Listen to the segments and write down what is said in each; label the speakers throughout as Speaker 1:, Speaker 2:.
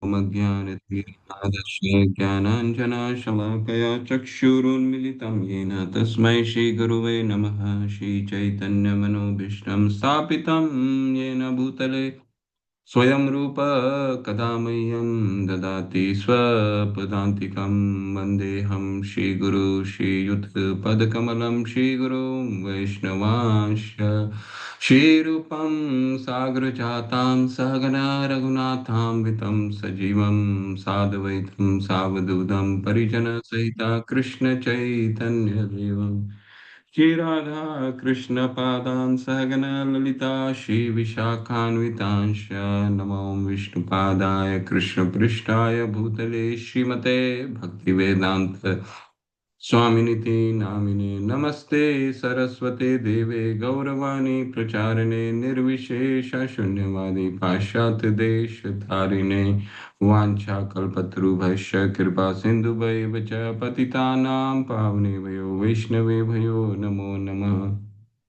Speaker 1: मज्ञानतिमिरान्धस्य ज्ञानाञ्जनशलाकया चक्षुरुन्मिलितं येन तस्मै श्रीगुरुवे नमः। श्रीचैतन्यमनोभीष्टं स्थापितं येन भूतले स्वयं रूप कदा मह्यं ददाति स्वपदान्तिकं। वन्देऽहं श्रीगुरु श्रीयुतपदकमलं श्रीगुरुं वैष्णवांश्च श्रीरूपं सागरजातां सहगना रघुनाथान्वितं सजीवं साद्वैतं सावधूतं परिजनसहिता कृष्णचैतन्यदेवम् श्री राधा कृष्ण पादान सहगना ललिता श्री विशाखान्वितांश नमो विष्णुपादाय कृष्ण पृष्ठाय भूतले श्रीमते भक्ति वेदांत स्वामिनिति नामिने नमस्ते सरस्वते देवे गौरवाणी प्रचारिणे निर्विशेष शून्यवादी पाश्चात्य देश धारिणे वाञ्छाकल्पतरुभ्यश्च कृपा सिन्धुभैव च पतितानां पावनेभ्यो वैष्णवेभ्यो नमो नमः।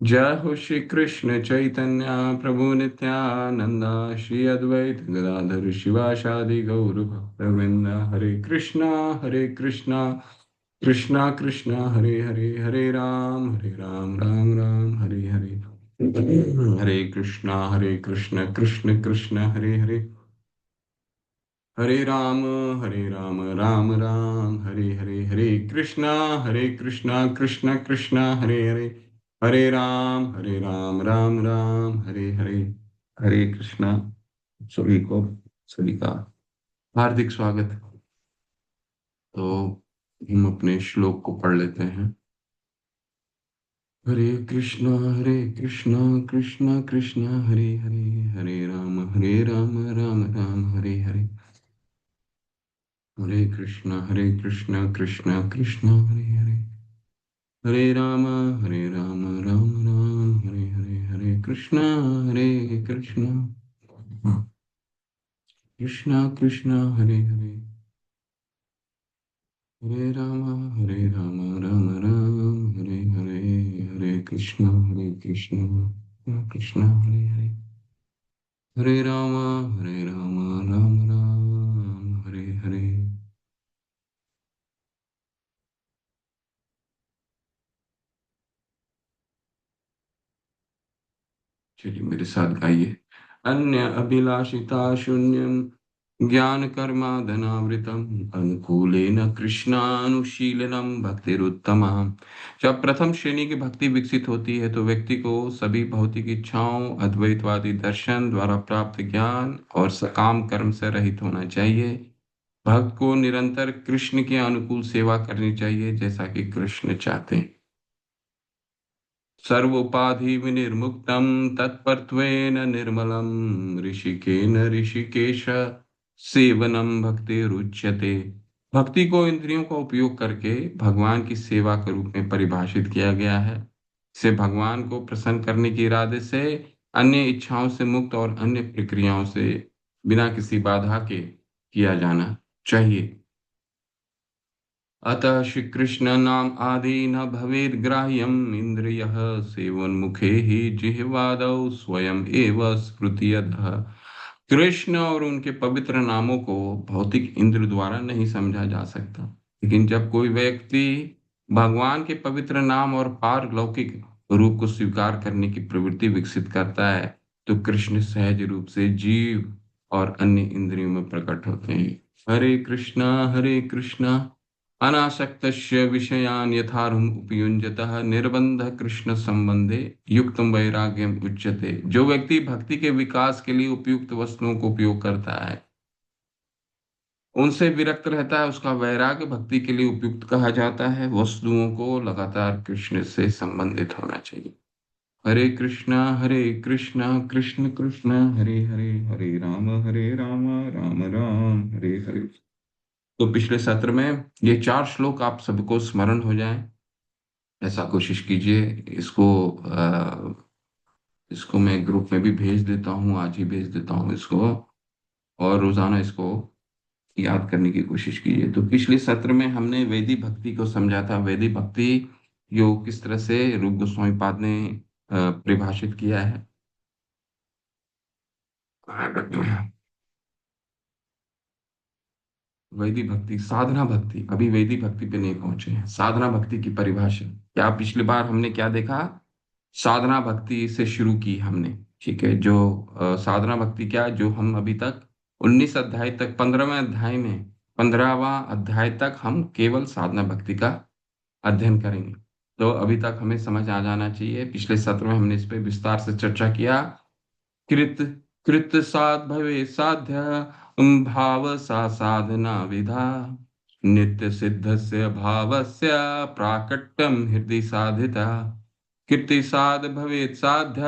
Speaker 1: जय हो श्री कृष्ण चैतन्य प्रभु नित्यानंद श्री अद्वैत गदाधर शिवासादि गौर भक्तवृंद हरे कृष्णा कृष्णा कृष्णा हरे हरे हरे राम राम राम हरे हरे हरे कृष्ण कृष्ण कृष्ण हरे हरे हरे राम राम राम हरे कृष्णा कृष्ण कृष्ण हरे हरे हरे राम राम राम हरे हरे। हरे कृष्णा। सभी को सभी का हार्दिक स्वागत। तो हम अपने श्लोक को पढ़ लेते हैं। हरे कृष्णा कृष्णा कृष्णा हरे हरे हरे राम राम राम हरे हरे। हरे कृष्णा कृष्णा कृष्णा हरे हरे हरे राम राम राम हरे कृष्णा कृष्णा कृष्णा हरे हरे हरे राम राम राम हरे कृष्णा कृष्णा हरे हरे हरे राम राम राम हरे हरे। चलिए मेरे साथ गाइए। अन्य अभिलाषिता शून्यम ज्ञान कर्मादनावृतम अनुकूलेन कृष्णानुशीलनम भक्तिरुत्तमा। जब प्रथम श्रेणी की भक्ति विकसित होती है तो व्यक्ति को सभी भौतिक इच्छाओं अद्वैतवादी दर्शन द्वारा प्राप्त ज्ञान और सकाम कर्म से रहित होना चाहिए। भक्त को निरंतर कृष्ण के अनुकूल सेवा करनी चाहिए जैसा कि कृष्ण चाहते हैं। सर्वोपाधि विनिर्मुक्तं तत्परत्वेन निर्मलं ऋषिकेन ऋषिकेश सेवनम भक्तिरुच्यते। भक्ति को इंद्रियों का उपयोग करके भगवान की सेवा के रूप में परिभाषित किया गया है। इसे भगवान को प्रसन्न करने के इरादे से अन्य इच्छाओं से मुक्त और अन्य प्रक्रियाओं से बिना किसी बाधा के किया जाना चाहिए। अतः श्री कृष्ण नाम आदि न भवेद ग्राह्यम इंद्रियः सेवन्मुखे ही जिह्वादौ स्वयं एव स्मृतियतः। कृष्ण और उनके पवित्र नामों को भौतिक इंद्र द्वारा नहीं समझा जा सकता, लेकिन जब कोई व्यक्ति भगवान के पवित्र नाम और पारलौकिक रूप को स्वीकार करने की प्रवृत्ति विकसित करता है तो कृष्ण सहज रूप से जीव और अन्य इंद्रियों में प्रकट होते हैं। हरे कृष्णा अनासक्तस्य विषयान् यथार्हम् उपयुञ्जतः निर्बंध कृष्ण संबंधे युक्तम वैराग्यम उच्यते। जो व्यक्ति भक्ति के विकास के लिए उपयुक्त वस्तुओं को उपयोग करता है, उनसे विरक्त रहता है, उसका वैराग्य भक्ति के लिए उपयुक्त कहा जाता है। वस्तुओं को लगातार कृष्ण से संबंधित होना चाहिए। हरे कृष्णा कृष्ण कृष्ण हरे हरे राम राम राम हरे हरे। तो पिछले सत्र में ये चार श्लोक आप सबको स्मरण हो जाएं, ऐसा कोशिश कीजिए। इसको मैं ग्रुप में भी भेज देता हूँ, आज ही भेज देता हूँ इसको, और रोजाना इसको याद करने की कोशिश कीजिए। तो पिछले सत्र में हमने वैदिक भक्ति को समझा था। वैदिक भक्ति यो किस तरह से रूप गोस्वामी पाद ने परिभाषित किया है। वैदिक भक्ति, साधना भक्ति, अभी वैदिक भक्ति पे नहीं पहुंचे हैं। साधना भक्ति की परिभाषा क्या, पिछली बार हमने क्या देखा, साधना भक्ति से शुरू की हमने। ठीक है, जो साधना भक्ति क्या है, जो हम अभी तक 19 अध्याय तक, 15वें अध्याय में, 15वां अध्याय तक हम केवल साधना भक्ति का अध्ययन करेंगे। तो अभी तक हमें समझ आ जाना चाहिए, पिछले सत्र में हमने इस पे विस्तार से चर्चा किया। कृत कृत साध भवे साध्य, भाव सा साधना विधा, नित्य सिद्धस्य भावस्य प्राकट्यम हृदि साधिता। कृति साध भवेत् साध्य,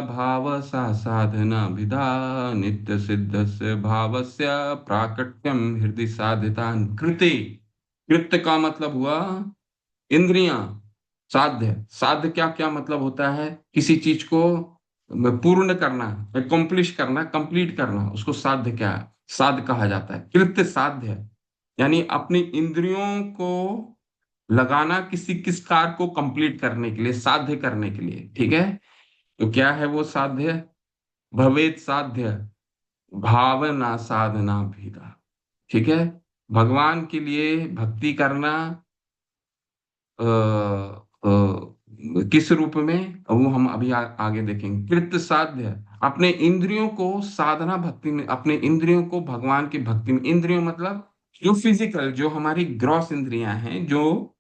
Speaker 1: भाव सा साधना विधा, नित्य सिद्धस्य भावस्य प्राकट्यम हृदि साधिता। कृति, कृत्य का मतलब हुआ इंद्रियां। साध्य, साध्य क्या क्या मतलब होता है, किसी चीज को पूर्ण करना, अकम्प्लिश करना, कंप्लीट करना, उसको साध्य क्या है, साध्य कहा जाता है। कृत्य साध्य यानी अपनी इंद्रियों को लगाना किसी किस कार्य को कंप्लीट करने के लिए, साध्य करने के लिए। ठीक है, तो क्या है वो साध्य, भवेत साध्य, भावना साधना भेदा। ठीक है, भगवान के लिए भक्ति करना अ, किस रूप में, वो हम अभी आगे देखेंगे। कृत साध्य, अपने इंद्रियों को साधना भक्ति में, अपने इंद्रियों को भगवान की भक्ति में, इंद्रियों मतलब जो फिजिकल, जो हमारी ग्रॉस इंद्रियां हैं, जो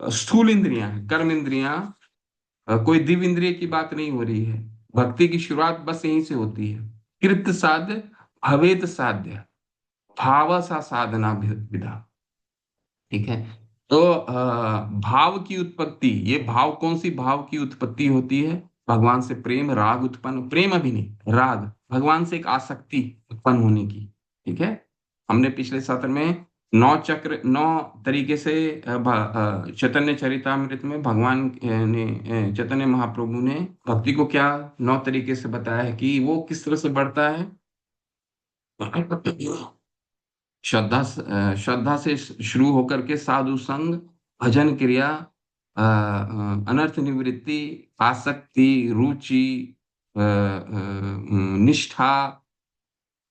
Speaker 1: स्थूल इंद्रियां हैं, कर्म इंद्रियां, कोई दिव्य इंद्रिय की बात नहीं हो रही है। भक्ति की शुरुआत बस यहीं से होती है। कृत साध्य, भवेत साध्य, भाव सा साधना विधा। ठीक है, तो भाव की उत्पत्ति, ये भाव कौन सी भाव की उत्पत्ति होती है, भगवान से प्रेम राग उत्पन्न, प्रेम अभी नहीं, राग, भगवान से एक आसक्ति उत्पन्न होने की। ठीक है, हमने पिछले सत्र में 9 चक्र, 9 तरीके से चैतन्य चरितामृत में भगवान ने, चैतन्य महाप्रभु ने भक्ति को क्या 9 तरीके से बताया है कि वो किस तरह से बढ़ता है। श्रद्धा से शुरू होकर के साधु संग, भजन क्रिया, अनर्थ निवृत्ति, आसक्ति, रुचि, निष्ठा,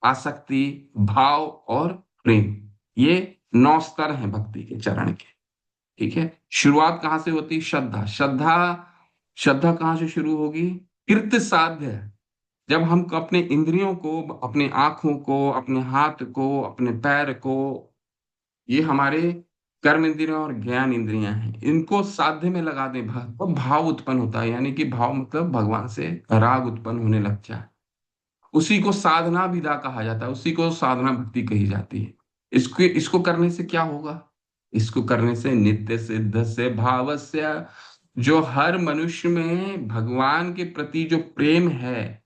Speaker 1: आसक्ति, भाव और प्रेम, ये 9 स्तर हैं भक्ति के चरण के। ठीक है, शुरुआत कहाँ से होती, श्रद्धा, श्रद्धा, श्रद्धा कहाँ से शुरू होगी, कृत साध्य, जब हम अपने इंद्रियों को, अपने आंखों को, अपने हाथ को, अपने पैर को, ये हमारे कर्म इंद्रियां और ज्ञान इंद्रियां हैं, इनको साध्य में लगा दें, तो भाव उत्पन्न होता है। यानी कि भाव मतलब भगवान से राग उत्पन्न होने लग जाए, उसी को साधना विधा कहा जाता है, उसी को साधना भक्ति कही जाती है। इसको इसको करने से क्या होगा, इसको करने से नित्य सिद्ध से भावस्य, जो हर मनुष्य में भगवान के प्रति जो प्रेम है।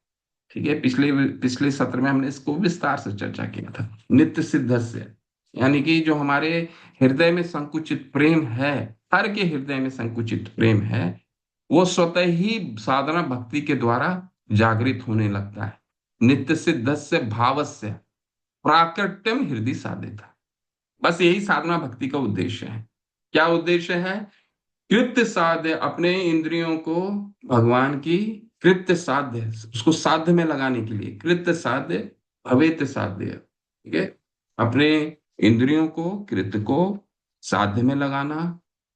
Speaker 1: ठीक है, पिछले पिछले सत्र में हमने इसको विस्तार से चर्चा किया था। नित्य सिद्धस्य यानी कि जो हमारे हृदय में संकुचित प्रेम है, हर के हृदय में संकुचित प्रेम है, वो स्वतः ही साधना भक्ति के द्वारा जागृत होने लगता है। नित्य सिद्धस्य भावस्य प्राकट्यम हृदय साधिता, बस यही साधना भक्ति का उद्देश्य है। क्या उद्देश्य है, कृत्य साध्य, अपने इंद्रियों को भगवान की कृत्य साध्य, उसको साध्य में लगाने के लिए, कृत्य साध्य, भवेत साध्य। ठीक है, अपने इंद्रियों को, कृत्य को साध्य में लगाना,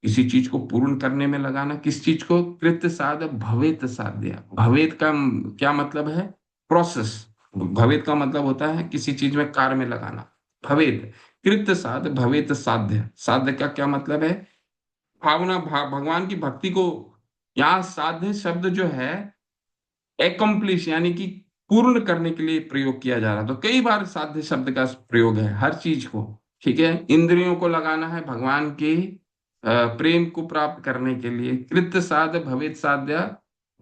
Speaker 1: किसी चीज को पूर्ण करने में लगाना, किस चीज को, कृत्य साध्य, भवेत साध्य। भवेत का क्या मतलब है, प्रोसेस। भवेत का मतलब होता है किसी चीज में कार्य में लगाना। भवेत, कृत्य साध्य, भवेत साध्य, साध्य का क्या मतलब है, भावना, भगवान की भक्ति को, यहाँ साध्य शब्द जो है एकम्प्लिश यानी कि पूर्ण करने के लिए प्रयोग किया जा रहा है। तो कई बार साध्य शब्द का प्रयोग है हर चीज को। ठीक है, इंद्रियों को लगाना है भगवान के प्रेम को प्राप्त करने के लिए। कृत्य साध्य, भवेत साध्य,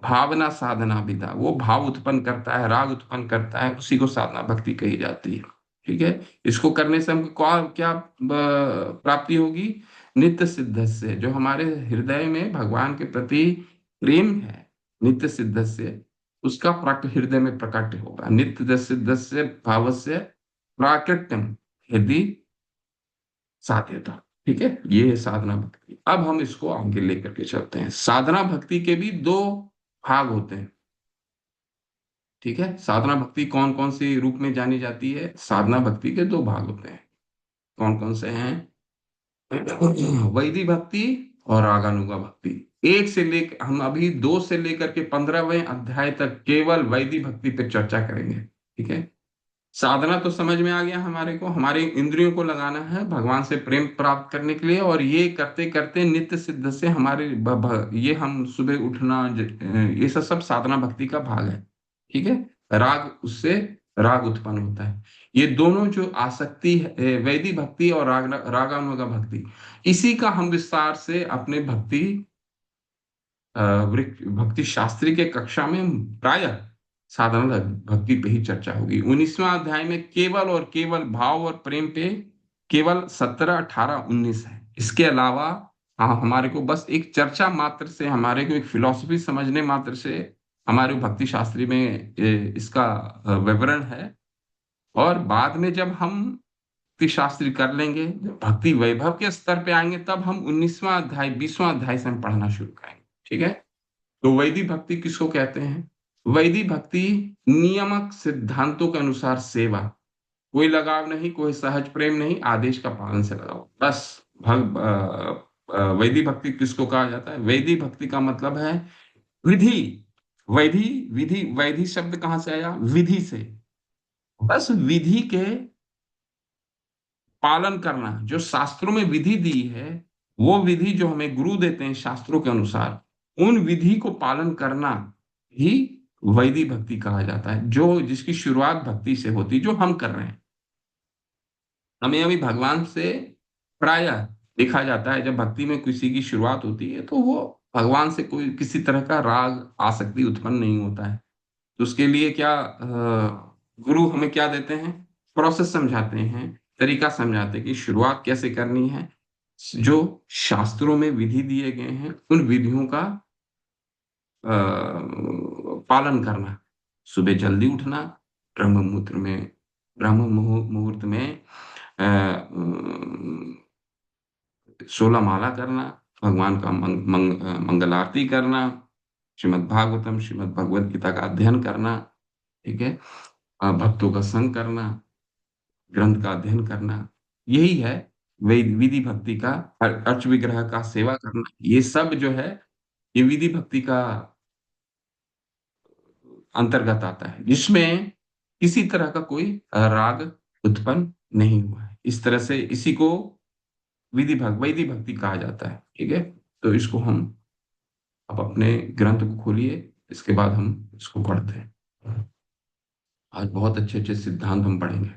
Speaker 1: भावना साधना विधा, वो भाव उत्पन्न करता है, राग उत्पन्न करता है, उसी को साधना भक्ति कही जाती है। ठीक है, इसको करने से हमको क्या क्या प्राप्ति होगी, नित्य सिद्ध से, जो हमारे हृदय में भगवान के प्रति प्रेम है, नित्य सिद्ध से, उसका हृदय में प्रकट होगा। नित्य सिद्ध से भाव से प्राकट्यम हृदय साध्यता। ठीक है, ये है साधना भक्ति। अब हम इसको आगे लेकर के चलते हैं। साधना भक्ति के भी 2 भाग होते हैं। ठीक है, साधना भक्ति कौन कौन सी रूप में जानी जाती है, साधना भक्ति के 2 भाग होते हैं। कौन कौन से हैं? वैदिक भक्ति और रागानुगा भक्ति। एक से लेकर हम अभी 2 से लेकर के 15वें अध्याय तक केवल वैदिक भक्ति पे चर्चा करेंगे। ठीक है। साधना तो समझ में आ गया हमारे को, हमारे इंद्रियों को लगाना है भगवान से प्रेम प्राप्त करने के लिए, और ये करते करते नित्य सिद्ध से हमारे ये हम सुबह उठना ये सब सब साधना भक्ति का भाग है। ठीक है। राग, उससे राग उत्पन्न होता है। ये दोनों जो आसक्ति है, वैदिक भक्ति और रागानुगा भक्ति, इसी का हम विस्तार से अपने भक्ति शास्त्री के कक्षा में प्रायः साधारण भक्ति पे ही चर्चा होगी। 19वां अध्याय में केवल और केवल भाव और प्रेम पे केवल 17, 18, 19 है। इसके अलावा हाँ, हमारे को बस एक चर्चा मात्र से, हमारे को एक फिलॉसफी समझने मात्र से हमारे भक्ति शास्त्री में इसका विवरण है। और बाद में जब हम भक्ति शास्त्री कर लेंगे, जब भक्ति वैभव के स्तर पे आएंगे, तब हम 19वां अध्याय 20वां अध्याय से हम पढ़ना शुरू करेंगे। ठीक है। तो वैदिक भक्ति किसको कहते हैं? वैदिक भक्ति नियमक सिद्धांतों के अनुसार सेवा, कोई लगाव नहीं, कोई सहज प्रेम नहीं, आदेश का पालन से लगाओ बस। वैदिक भक्ति किसको कहा जाता है? वैदिक भक्ति का मतलब है विधि। वैधि, विधि, वैधि शब्द कहाँ से आया? विधि से। बस विधि के पालन करना, जो शास्त्रों में विधि दी है, वो विधि जो हमें गुरु देते हैं शास्त्रों के अनुसार, उन विधि को पालन करना ही वैदिक भक्ति कहा जाता है, जो जिसकी शुरुआत भक्ति से होती, जो हम कर रहे हैं। हमें अभी भगवान से प्रायः देखा जाता है, जब भक्ति में किसी की शुरुआत होती है तो वो भगवान से कोई किसी तरह का राग आसक्ति उत्पन्न नहीं होता है। तो उसके लिए क्या गुरु हमें क्या देते हैं? प्रोसेस समझाते हैं, तरीका समझाते हैं कि शुरुआत कैसे करनी है। जो शास्त्रों में विधि दिए गए हैं, उन विधियों का पालन करना। सुबह जल्दी उठना, ब्रह्म मुहूर्त में ब्रह्म मुहूर्त में 16 माला करना, भगवान का मंगल आरती करना, श्रीमद् भागवतम, श्रीमद् भगवद गीता का अध्ययन करना। ठीक है। भक्तों का संग करना, ग्रंथ का अध्ययन करना, यही है विधि भक्ति का। अर्च विग्रह का सेवा करना, ये सब जो है, ये विधि भक्ति का अंतर्गत आता है, जिसमें किसी तरह का कोई राग उत्पन्न नहीं हुआ है। इस तरह से इसी को वैदिक भक्ति कहा जाता है। ठीक है। तो इसको हम अब अपने ग्रंथ को खोलिए, इसके बाद हम इसको पढ़ते हैं। आज बहुत अच्छे अच्छे सिद्धांत हम पढ़ेंगे।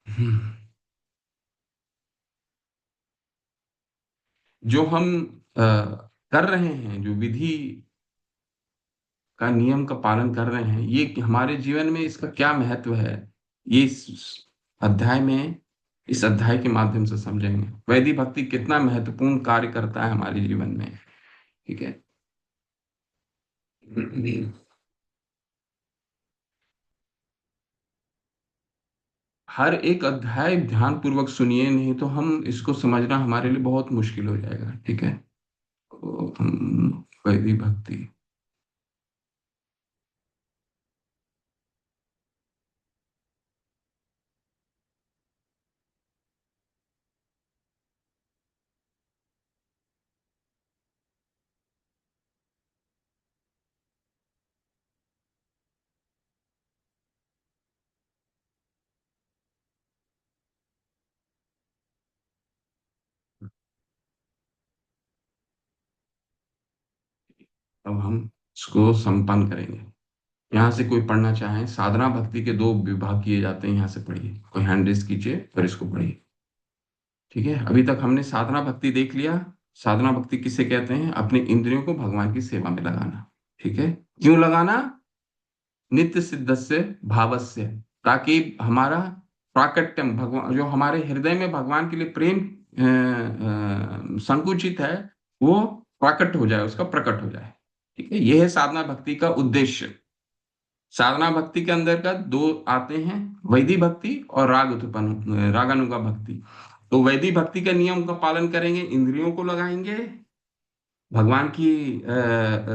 Speaker 1: हम्म। जो हम अ, कर रहे हैं, जो विधि का नियम का पालन कर रहे हैं, ये हमारे जीवन में इसका क्या महत्व है, ये अध्याय में इस अध्याय के माध्यम से समझेंगे। वैदिक भक्ति कितना महत्वपूर्ण कार्य करता है हमारे जीवन में। ठीक है। हर एक अध्याय ध्यान पूर्वक सुनिए, नहीं तो हम इसको समझना हमारे लिए बहुत मुश्किल हो जाएगा। ठीक है। तो वैदिक भक्ति, अब हम इसको संपन्न करेंगे। यहाँ से कोई पढ़ना चाहे, साधना भक्ति के 2 विभाग किए जाते हैं, यहाँ से पढ़िए, कोई हैंड रेस कीजिए और इसको पढ़िए। ठीक है। अभी तक हमने साधना भक्ति देख लिया। साधना भक्ति किसे कहते हैं? अपने इंद्रियों को भगवान की सेवा में लगाना। ठीक है। क्यों लगाना? नित्य सिद्धस्य भावस्य, ताकि हमारा प्राकट्यम, भगवान जो हमारे हृदय में भगवान के लिए प्रेम संकुचित है, वो प्रकट हो जाए, उसका प्रकट हो जाए। ठीक है। यह है साधना भक्ति का उद्देश्य। साधना भक्ति के अंतर्गत 2 आते हैं, वैदिक भक्ति और रागानुगा भक्ति। तो वैदिक भक्ति के नियम का पालन करेंगे, इंद्रियों को लगाएंगे भगवान की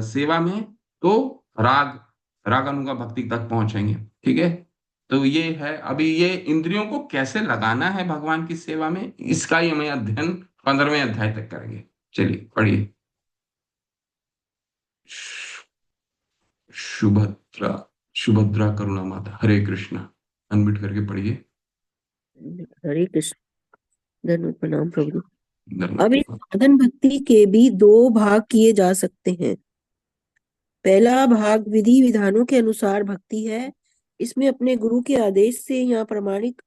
Speaker 1: सेवा में, तो रागानुगा भक्ति तक पहुंचेंगे। ठीक है। तो ये है, अभी ये इंद्रियों को कैसे लगाना है भगवान की सेवा में, इसका ही हमें अध्ययन 15वें अध्याय तक करेंगे। चलिए पढ़िए। सुभद्रा, सुभद्रा करुणा माता, हरे कृष्णा। अनम्यूट करके पढ़िए।
Speaker 2: हरे कृष्ण। धन्यवाद, प्रणाम प्रभु जी। अब इस
Speaker 1: धन्यवाद।
Speaker 2: साधन भक्ति के भी दो भाग किए जा सकते हैं। पहला भाग विधि विधानों के अनुसार भक्ति है। इसमें अपने गुरु के आदेश से या प्रमाणिक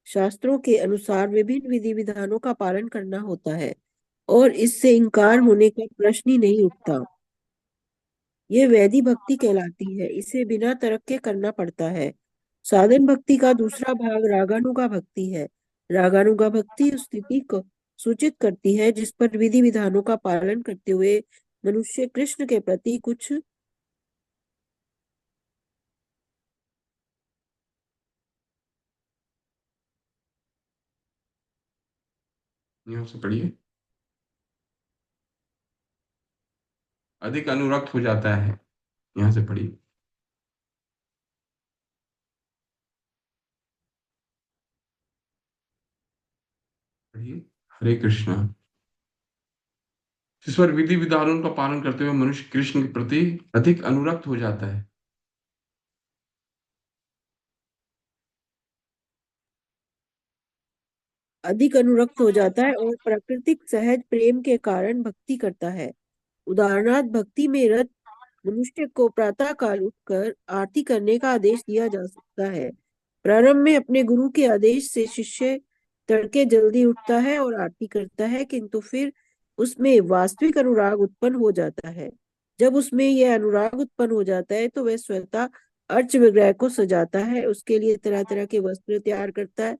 Speaker 2: शास्त्रों के अनुसार विभिन्न विधि विधानों का पालन करना होता है और इससे इनकार होने का प्रश्न ही नहीं उठता। यह वैधि भक्ति कहलाती है। इसे बिना तरक के करना पड़ता है। साधन भक्ति का दूसरा भाग रागानुगा भक्ति है। रागानुगा भक्ति उस स्थिति को सूचित करती है जिस पर विधि विधानों का पालन करते हुए मनुष्य कृष्ण के प्रति कुछ
Speaker 1: यहाँ से पढ़िए। अधिक अनुरक्त हो जाता है। यहाँ से पढ़िए। पढ़िए। हरे कृष्णा। जिस पर विधि विधानों का पालन करते हुए मनुष्य कृष्ण के प्रति अधिक अनुरक्त हो जाता है।
Speaker 2: अधिक अनुरक्त हो जाता है और प्राकृतिक सहज प्रेम के कारण भक्ति करता है। उदाहरणार्थ भक्ति में रत मनुष्य को प्रातः काल उठकर आरती करने का आदेश दिया जा सकता है। प्रारंभ में अपने गुरु के आदेश से शिष्य तड़के जल्दी उठता है और आरती करता है, किंतु फिर उसमें वास्तविक अनुराग उत्पन्न हो जाता है। जब उसमें यह अनुराग उत्पन्न हो जाता है तो वह स्वतः अर्च विग्रह को सजाता है, उसके लिए तरह तरह के वस्त्र तैयार करता है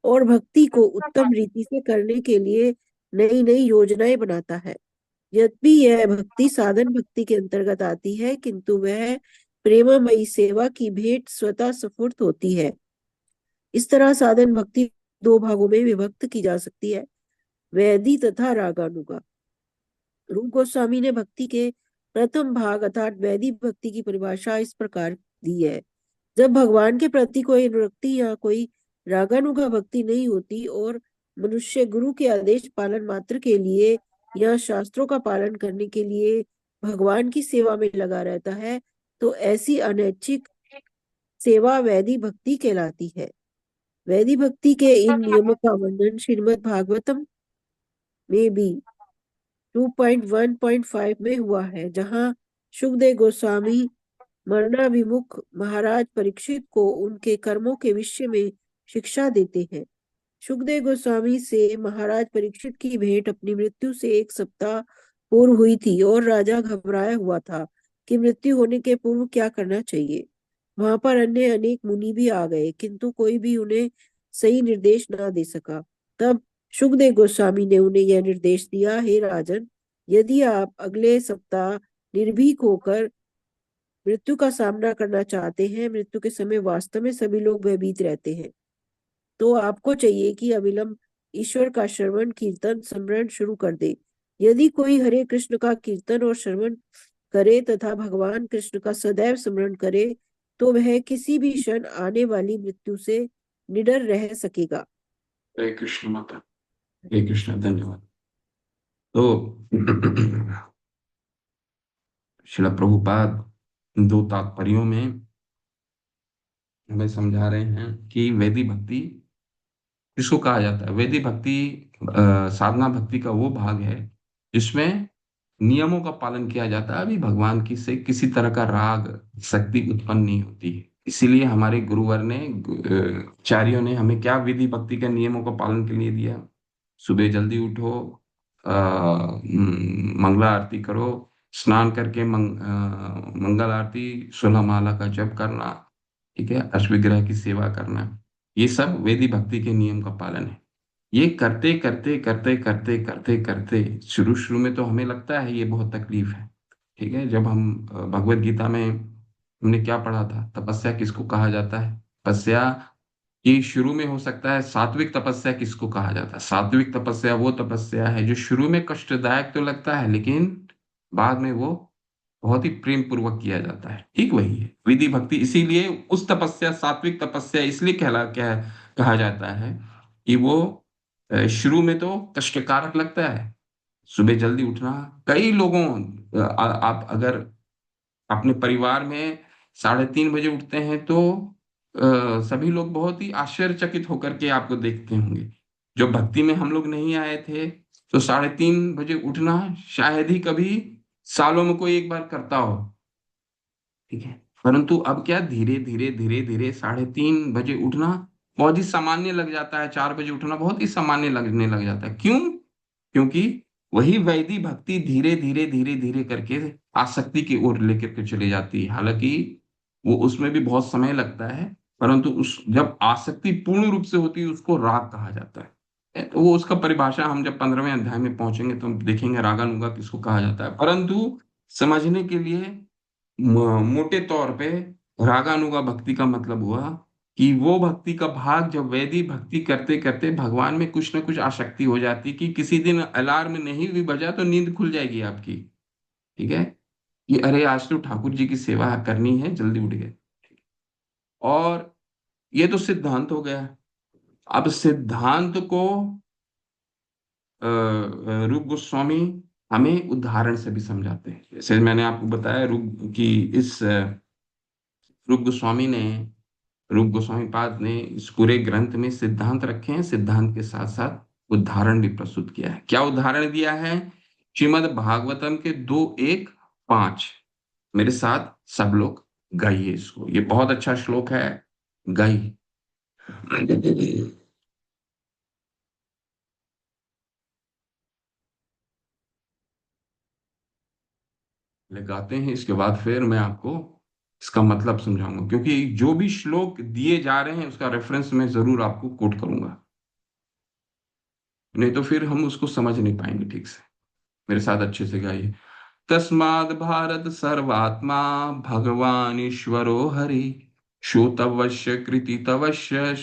Speaker 2: और भक्ति को उत्तम रीति से करने के लिए नई नई योजनाएं बनाता है। यद्यपि यह भक्ति साधन भक्ति के अंतर्गत आती है, किंतु वह प्रेममयी सेवा की भेंट स्वतः स्फूर्त होती है। इस तरह साधन भक्ति दो भागों में विभक्त की जा सकती है, वैधि तथा रागानुगा। रूप गोस्वामी ने भक्ति के प्रथम भाग अर्थात वैदिक भक्ति की परिभाषा इस प्रकार दी है। जब भगवान के प्रति कोई अनुरक्ति या कोई रागानुगा भक्ति नहीं होती और मनुष्य गुरु के आदेश पालन मात्र के लिए या शास्त्रों का पालन करने के लिए भगवान की सेवा में लगा रहता है, तो ऐसी अनैच्छिक सेवा वैदिक भक्ति कहलाती है। वैदिक भक्ति के इन नियमों का वर्णन श्रीमद् भागवतम में भी 2.1.5 में हुआ है, जहाँ सुखदेव गोस्वामी मरणाभिमुख महाराज परीक्षित को उनके कर्मों के विषय में शिक्षा देते हैं। सुखदेव गोस्वामी से महाराज परीक्षित की भेंट अपनी मृत्यु से एक सप्ताह पूर्व हुई थी और राजा घबराया हुआ था कि मृत्यु होने के पूर्व क्या करना चाहिए। वहां पर अन्य अनेक मुनि भी आ गए, किंतु कोई भी उन्हें सही निर्देश न दे सका। तब सुखदेव गोस्वामी ने उन्हें यह निर्देश दिया, हे राजन, यदि आप अगले सप्ताह निर्भीक होकर मृत्यु का सामना करना चाहते हैं, मृत्यु के समय वास्तव में सभी लोग भयभीत रहते हैं, तो आपको चाहिए कि अविलंब ईश्वर का श्रवण कीर्तन स्मरण शुरू कर दे। यदि कोई हरे कृष्ण का कीर्तन और श्रवण करे तथा भगवान कृष्ण का सदैव स्मरण करे, तो वह किसी भी क्षण आने वाली मृत्यु से निडर रह सकेगा।
Speaker 1: हरे कृष्ण माता। हरे कृष्ण। धन्यवाद। तो श्रील प्रभुपाद दो तात्पर्यों में हमें समझा रहे हैं कि वैदिक भक्ति किसको कहा जाता है। वैदिक भक्ति साधना भक्ति का वो भाग है जिसमें नियमों का पालन किया जाता है। अभी भगवान की से किसी तरह का राग शक्ति उत्पन्न नहीं होती है। इसीलिए हमारे गुरुवर ने आचार्यों ने हमें क्या विधि भक्ति के नियमों का पालन के लिए दिया। सुबह जल्दी उठो, मंगला आरती करो, स्नान करके मंगल आरती 16 माला का जप करना, ठीक है, अश्वग्रह की सेवा करना, ये सब वेदी भक्ति के नियम का पालन है। ये करते करते करते करते करते करते शुरू शुरू में तो हमें लगता है ये बहुत तकलीफ है, ठीक है। जब हम भगवत गीता में हमने क्या पढ़ा था, तपस्या किसको कहा जाता है। तपस्या कि शुरू में हो सकता है सात्विक तपस्या किसको कहा जाता है। सात्विक तपस्या वो तपस्या है जो शुरू में कष्टदायक तो लगता है, लेकिन बाद में वो बहुत ही प्रेम पूर्वक किया जाता है। ठीक वही है विधि भक्ति। इसीलिए उस तपस्या, सात्विक तपस्या इसलिए कहा जाता है कि वो शुरू में तो कष्टकारक लगता है। सुबह जल्दी उठना, कई लोगों आप अगर अपने परिवार में 3:30 बजे उठते हैं तो सभी लोग बहुत ही आश्चर्यचकित होकर के आपको देखते होंगे। जो भक्ति में हम लोग नहीं आए थे तो 3:30 बजे उठना शायद ही कभी सालों में कोई एक बार करता हो। ठीक है, परंतु अब क्या, धीरे धीरे धीरे धीरे 3:30 बजे उठना बहुत ही सामान्य लग जाता है। 4 बजे उठना बहुत ही सामान्य लगने लग जाता है। क्यों? क्योंकि वही वैदिक भक्ति धीरे धीरे धीरे धीरे करके आसक्ति की ओर लेकर के चली जाती है। हालांकि वो उसमें भी बहुत समय लगता है, परंतु उस जब आसक्ति पूर्ण रूप से होती है उसको राग कहा जाता है। तो वो उसका परिभाषा हम जब 15वें अध्याय में पहुंचेंगे तो हम देखेंगे रागानुगा किसको कहा जाता है। परंतु समझने के लिए मोटे तौर पे रागानुगा भक्ति का मतलब हुआ कि वो भक्ति का भाग जब वैदिक भक्ति करते करते भगवान में कुछ ना कुछ आसक्ति हो जाती कि किसी दिन अलार्म नहीं भी बजा तो नींद खुल जाएगी आपकी। ठीक है, कि अरे आज तो ठाकुर जी की सेवा करनी है, जल्दी उठ गए। और ये तो सिद्धांत हो गया। अब सिद्धांत को रूप गोस्वामी हमें उदाहरण से भी समझाते हैं। जैसे मैंने आपको बताया रूप की इस रूप गोस्वामी ने रूप गोस्वामी पाद ने इस पूरे ग्रंथ में सिद्धांत रखे हैं, सिद्धांत के साथ साथ उदाहरण भी प्रस्तुत किया है। क्या उदाहरण दिया है? श्रीमद् भागवतम के 2:1-5। मेरे साथ सब लोग गाइए इसको, ये बहुत अच्छा श्लोक है, गाइए। गाते हैं, इसके बाद फिर मैं आपको इसका मतलब समझाऊंगा, क्योंकि जो भी श्लोक दिए जा रहे हैं उसका रेफरेंस मैं जरूर आपको कोट करूंगा, नहीं तो फिर हम उसको समझ नहीं पाएंगे ठीक से। मेरे साथ अच्छे से गाइए। तस्माद् भारत सर्वात्मा भगवान ईश्वरो हरि श्रोतव्यस्य कृतितवश्य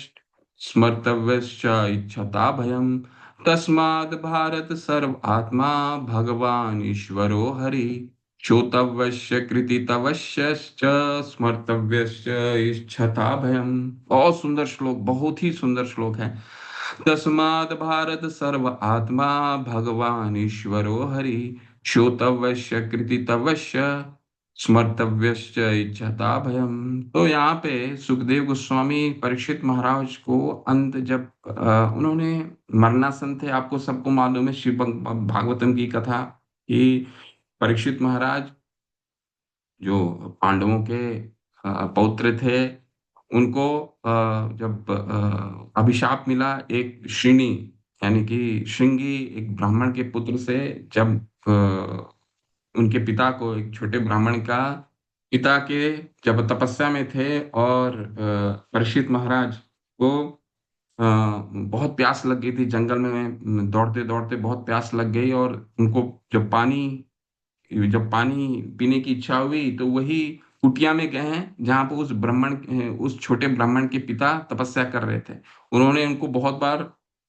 Speaker 1: स्मर्तव्यश्च इच्छता भयम्। तस्माद् भारत सर्वात्मा भगवान ईश्वरो हरि श्रोतव्यस्य कृतितवश्यश्च स्मर्तव्यश्च इच्छता भयम्। बहुत सुंदर श्लोक, बहुत ही सुंदर श्लोक है। तस्माद् भारत सर्व आत्मा भगवान ईश्वरो हरि श्रोतव्यस्य कृतितवश्य स्मर्तव्यश्च इच्छता भयम्। तो यहाँ पे सुखदेव गोस्वामी परीक्षित महाराज को अंत जब उन्होंने मरणासन थे, आपको सबको मालूम है शिव भागवतम की कथा कि परीक्षित महाराज जो पांडवों के पौत्र थे, उनको जब अभिशाप मिला एक श्रीनी यानी कि श्रृंगी एक ब्राह्मण के पुत्र से, जब उनके पिता को, एक छोटे ब्राह्मण का पिता के, जब तपस्या में थे और परीक्षित महाराज को बहुत प्यास लग गई थी, जंगल में दौड़ते दौड़ते बहुत प्यास लग गई, और उनको जब पानी पीने की इच्छा हुई तो वही कुटिया में गए हैं जहां पर उस छोटे ब्राह्मण के पिता तपस्या कर रहे थे। उन्होंने उनको बहुत बार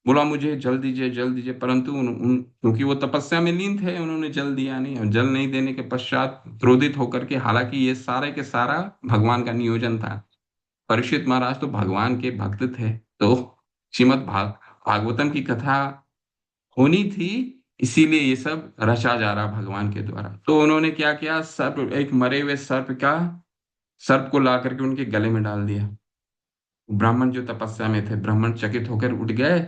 Speaker 1: बोला मुझे जल दीजिए जल दीजिए, परंतु क्योंकि वो तपस्या में लीन थे उन्होंने जल दिया नहीं, और जल नहीं देने के पश्चात क्रोधित होकर के, हालांकि ये सारे के सारा भगवान का नियोजन था, परीक्षित महाराज तो भगवान के भक्त थे, तो भागवतम की कथा होनी थी, इसीलिए ये सब रचा जा रहा भगवान के द्वारा। तो उन्होंने क्या किया, सर्प, एक मरे हुए सर्प को ला करके उनके गले में डाल दिया। ब्राह्मण जो तपस्या में थे, ब्राह्मण चकित होकर उठ गए,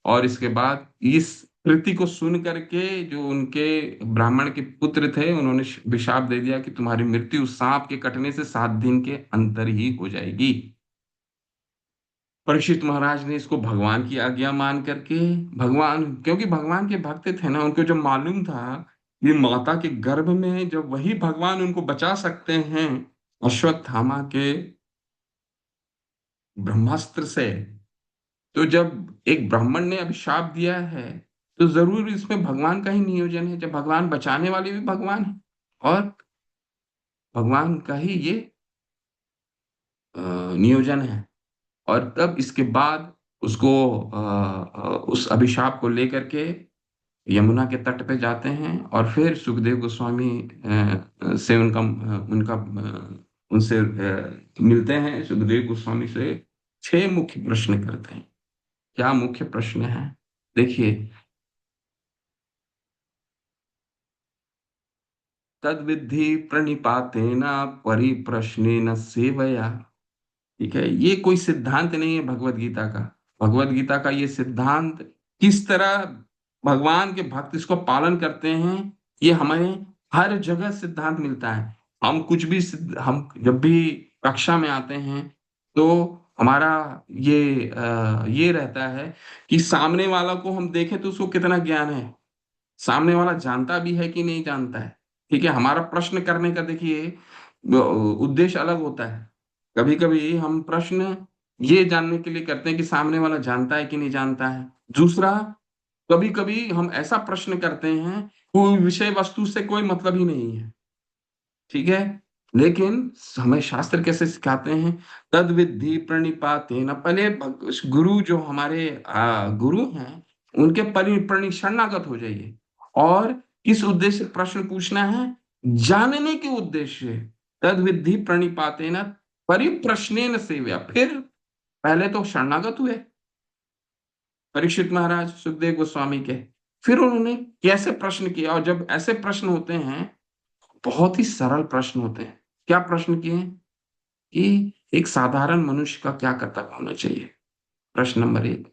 Speaker 1: और इसके बाद इस कृति को सुन करके जो उनके ब्राह्मण के पुत्र थे उन्होंने विशाप दे दिया कि तुम्हारी मृत्यु सांप के कटने से 7 दिन के अंतर ही हो जाएगी। परीक्षित महाराज ने इसको भगवान की आज्ञा मान करके, भगवान क्योंकि भगवान के भक्त थे ना, उनको जब मालूम था ये माता के गर्भ में जब वही भगवान उनको बचा सकते हैं अश्वत्थामा के ब्रह्मास्त्र से, तो जब एक ब्राह्मण ने अभिशाप दिया है तो जरूर इसमें भगवान का ही नियोजन है। जब भगवान बचाने वाले भी भगवान है और भगवान का ही ये नियोजन है। और तब इसके बाद उसको उस अभिशाप को लेकर के यमुना के तट पे जाते हैं और फिर सुखदेव गोस्वामी से उनका उनका उनसे मिलते हैं। सुखदेव गोस्वामी से 6 मुख्य प्रश्न करते हैं। क्या मुख्य प्रश्न है? देखिए, तद विद्धि प्रणिपातेन परिप्रश्नेन सेवया। ठीक है, ये कोई सिद्धांत नहीं है भगवत गीता का। भगवत गीता का ये सिद्धांत किस तरह भगवान के भक्त इसको पालन करते हैं, ये हमें हर जगह सिद्धांत मिलता है। हम कुछ भी हम जब भी कक्षा में आते हैं तो हमारा ये रहता है कि सामने वाला को हम देखें तो उसको कितना ज्ञान है, सामने वाला जानता भी है कि नहीं जानता है। ठीक है, हमारा प्रश्न करने का देखिए उद्देश्य अलग होता है। कभी कभी हम प्रश्न ये जानने के लिए करते हैं कि सामने वाला जानता है कि नहीं जानता है। दूसरा, कभी कभी हम ऐसा प्रश्न करते हैं कोई विषय वस्तु से कोई मतलब ही नहीं है। ठीक है, लेकिन हमें शास्त्र कैसे सिखाते हैं? तद विद्धि प्रणिपातेन, पहले गुरु जो हमारे गुरु हैं उनके परि शरणागत हो जाइए। और किस उद्देश्य से प्रश्न पूछना है? जानने के उद्देश्य से। तद विद्धि प्रणिपातेन परिप्रश्नेन सेव्या, फिर पहले तो शरणागत हुए परीक्षित महाराज सुखदेव गोस्वामी के। फिर उन्होंने कैसे प्रश्न किया, और जब ऐसे प्रश्न होते हैं, बहुत ही सरल प्रश्न होते हैं। क्या प्रश्न किए कि एक साधारण मनुष्य का क्या कर्तव्य होना चाहिए, प्रश्न नंबर 1।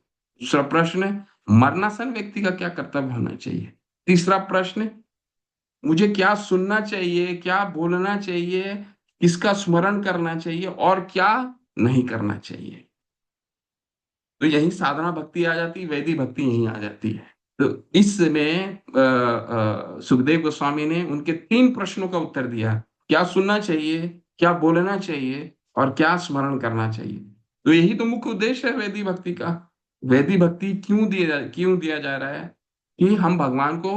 Speaker 1: दूसरा प्रश्न, मरणासन व्यक्ति का क्या कर्तव्य होना चाहिए। तीसरा प्रश्न, मुझे क्या सुनना चाहिए, क्या बोलना चाहिए, किसका स्मरण करना चाहिए और क्या नहीं करना चाहिए। तो यही साधना भक्ति आ जाती, वैदिक भक्ति यही आ जाती है। तो इसमें सुखदेव गोस्वामी ने उनके 3 प्रश्नों का उत्तर दिया। क्या सुनना चाहिए, क्या बोलना चाहिए और क्या स्मरण करना चाहिए। तो यही तो मुख्य उद्देश्य है वैदिक भक्ति का। वैदिक भक्ति क्यों दिया जा रहा है? कि हम भगवान को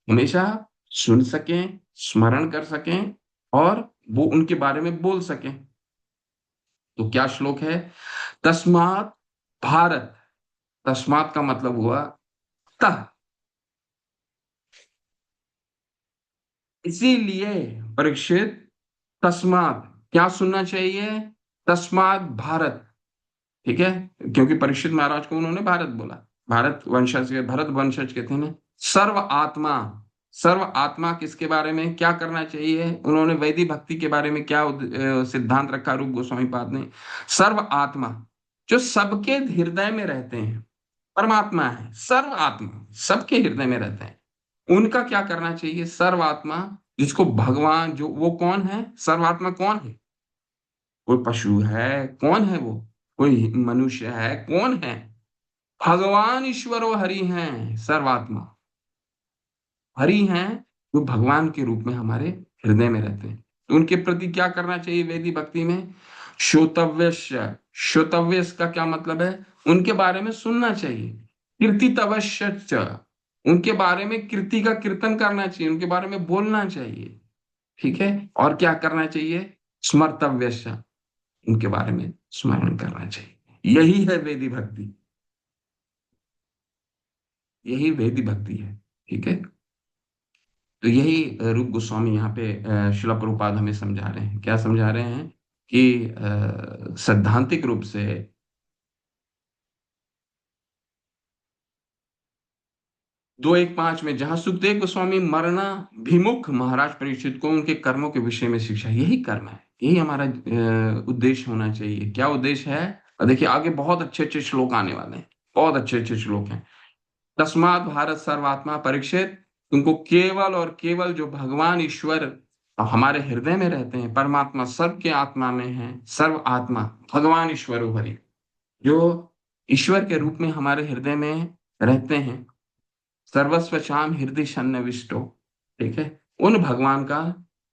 Speaker 1: हमेशा सुन सकें, स्मरण कर सकें और वो उनके बारे में बोल सकें। तो क्या श्लोक है? तस्मात् भारत, तस्मात् का मतलब हुआ तः, इसीलिए परीक्षित, तस्मात् क्या सुनना चाहिए? तस्मात् भारत। ठीक है, क्योंकि परीक्षित महाराज को उन्होंने भारत बोला, भारत वंशज के, भरत वंशज के थे ना। सर्व आत्मा, सर्व आत्मा किसके बारे में क्या करना चाहिए? उन्होंने वैदिक भक्ति के बारे में क्या सिद्धांत रखा रूप गोस्वामी पाद ने? सर्व आत्मा जो सबके हृदय में रहते हैं, परमात्मा है। सर्व आत्मा सबके हृदय में रहते हैं, उनका क्या करना चाहिए? सर्वात्मा, जिसको भगवान, जो वो कौन है? सर्वात्मा कौन है? कोई पशु है? कौन है वो? कोई मनुष्य है? कौन है? भगवान ईश्वर व हरि हैं। सर्वात्मा हरि हैं, जो भगवान के रूप में हमारे हृदय में रहते हैं। तो उनके प्रति क्या करना चाहिए वैदिक भक्ति में? श्रोतव्यस्य, श्रोतव्य का क्या मतलब है? उनके बारे में सुनना चाहिए। कीर्तितवश्य, उनके बारे में कीर्ति का कीर्तन करना चाहिए, उनके बारे में बोलना चाहिए। ठीक है, और क्या करना चाहिए? स्मर्तव्यस्य, उनके बारे में स्मरण करना चाहिए। यही है वैदिक भक्ति, यही वैदिक भक्ति है। ठीक है, तो यही रूप गोस्वामी यहाँ पे शिला प्रभुपाद हमें समझा रहे हैं। क्या समझा रहे हैं? कि सैद्धांतिक रूप से 2:1:5 में जहां सुखदेव गोस्वामी मरना भिमुख महाराज परीक्षित को उनके कर्मों के विषय में शिक्षा, यही कर्म है, यही हमारा उद्देश्य होना चाहिए। क्या उद्देश्य है? और देखिए आगे बहुत अच्छे अच्छे श्लोक आने वाले हैं, बहुत अच्छे अच्छे श्लोक हैं। तस्मात् भारत सर्वात्मा, परीक्षित तुमको केवल और केवल जो भगवान ईश्वर हमारे हृदय में रहते हैं, परमात्मा सबके आत्मा में है, सर्व आत्मा भगवान ईश्वर हरि, जो ईश्वर के रूप में हमारे हृदय में रहते हैं। सर्वस्व शाम हृदय सन्निविष्टो। ठीक है, उन भगवान का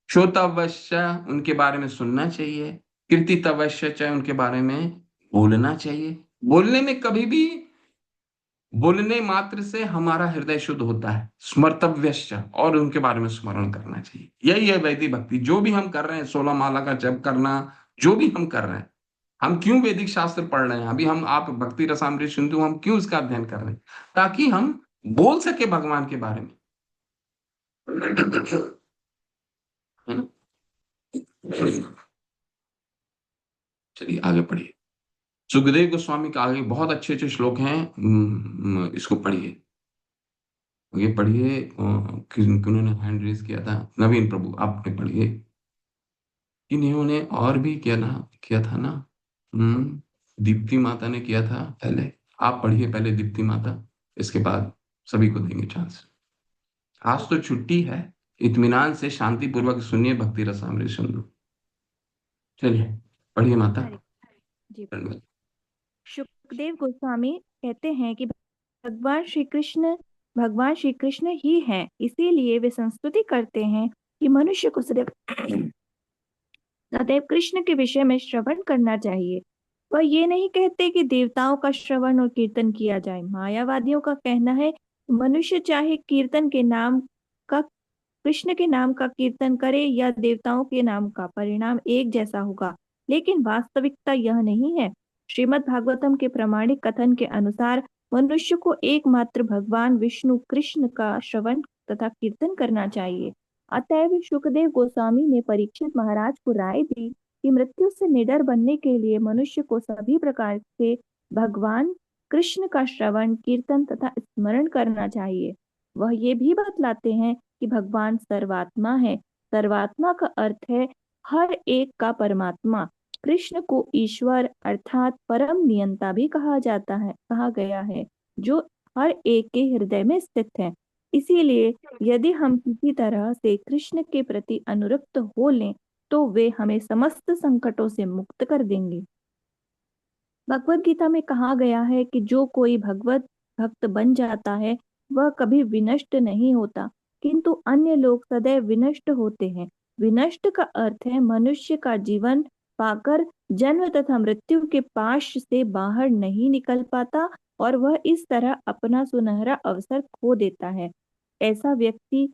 Speaker 1: श्रोतवश्य, उनके बारे में सुनना चाहिए। कीर्तितवश्य, चाहे उनके बारे में बोलना चाहिए। बोलने में कभी भी, बोलने मात्र से हमारा हृदय शुद्ध होता है। स्मर्तव्यश्च, और उनके बारे में स्मरण करना चाहिए। यही है वैदिक भक्ति। जो भी हम कर रहे हैं, 16 माला का जप करना, जो भी हम कर रहे हैं, हम क्यों वैदिक शास्त्र पढ़ रहे हैं? अभी हम, आप भक्ति रसामृत सुनते हो, हम क्यों इसका अध्ययन कर रहे हैं? ताकि हम बोल सके भगवान के बारे में, है ना। चलिए आगे पढ़िए। सुखदेव गोस्वामी का आगे बहुत अच्छे अच्छे श्लोक हैं, इसको पढ़िए। ये पढ़िए, किन्होंने हैंड रेज किया था, नवीन प्रभु आपने पढ़िए। इन्होंने और भी किया ना, किया था ना। दीप्ति माता ने किया था पहले। आप पढ़िए पहले दीप्ति माता, इसके बाद सभी को देंगे चांस। आज तो छुट्टी है, इत्मीनान से शांति पूर्वक सुनिए भक्ति रसामृत सिंधु। चलिए पढ़िए माता।
Speaker 3: हरे जी।
Speaker 1: धन्यवाद।
Speaker 3: सुखदेव गोस्वामी कहते हैं कि भगवान श्री कृष्ण ही हैं, इसीलिए वे संस्तुति करते हैं कि मनुष्य को सदैव सदैव कृष्ण के विषय में श्रवण करना चाहिए। वह ये नहीं कहते कि देवताओं का श्रवण और कीर्तन किया जाए। मायावादियों का कहना है मनुष्य चाहे कीर्तन के नाम का कृष्ण के नाम का कीर्तन करे या देवताओं के नाम का, परिणाम एक जैसा होगा। लेकिन वास्तविकता यह नहीं है। श्रीमद् भागवतम के प्रामाणिक कथन के अनुसार मनुष्य को एकमात्र भगवान विष्णु कृष्ण का श्रवण तथा कीर्तन करना चाहिए। अतएव सुखदेव गोस्वामी ने परीक्षित महाराज को राय दी कि मृत्यु से निडर बनने के लिए मनुष्य को सभी प्रकार से भगवान कृष्ण का श्रवण कीर्तन तथा स्मरण करना चाहिए। वह ये भी बतलाते हैं कि भगवान सर्वात्मा है। सर्वात्मा का अर्थ है हर एक का परमात्मा। कृष्ण को ईश्वर अर्थात परम नियंता भी कहा गया है, जो हर एक के हृदय में स्थित है। इसीलिए यदि हम किसी तरह से कृष्ण के प्रति अनुरक्त हो लें तो वे हमें समस्त संकटों से मुक्त कर देंगे। भगवत गीता में कहा गया है कि जो कोई भगवत भक्त बन जाता है वह कभी विनष्ट नहीं होता, किंतु अन्य लोग सदैव विनष्ट होते हैं। विनष्ट का अर्थ है मनुष्य का जीवन पाकर जन्म तथा मृत्यु के पाश से बाहर नहीं निकल पाता और वह इस तरह अपना सुनहरा अवसर खो देता है। ऐसा व्यक्ति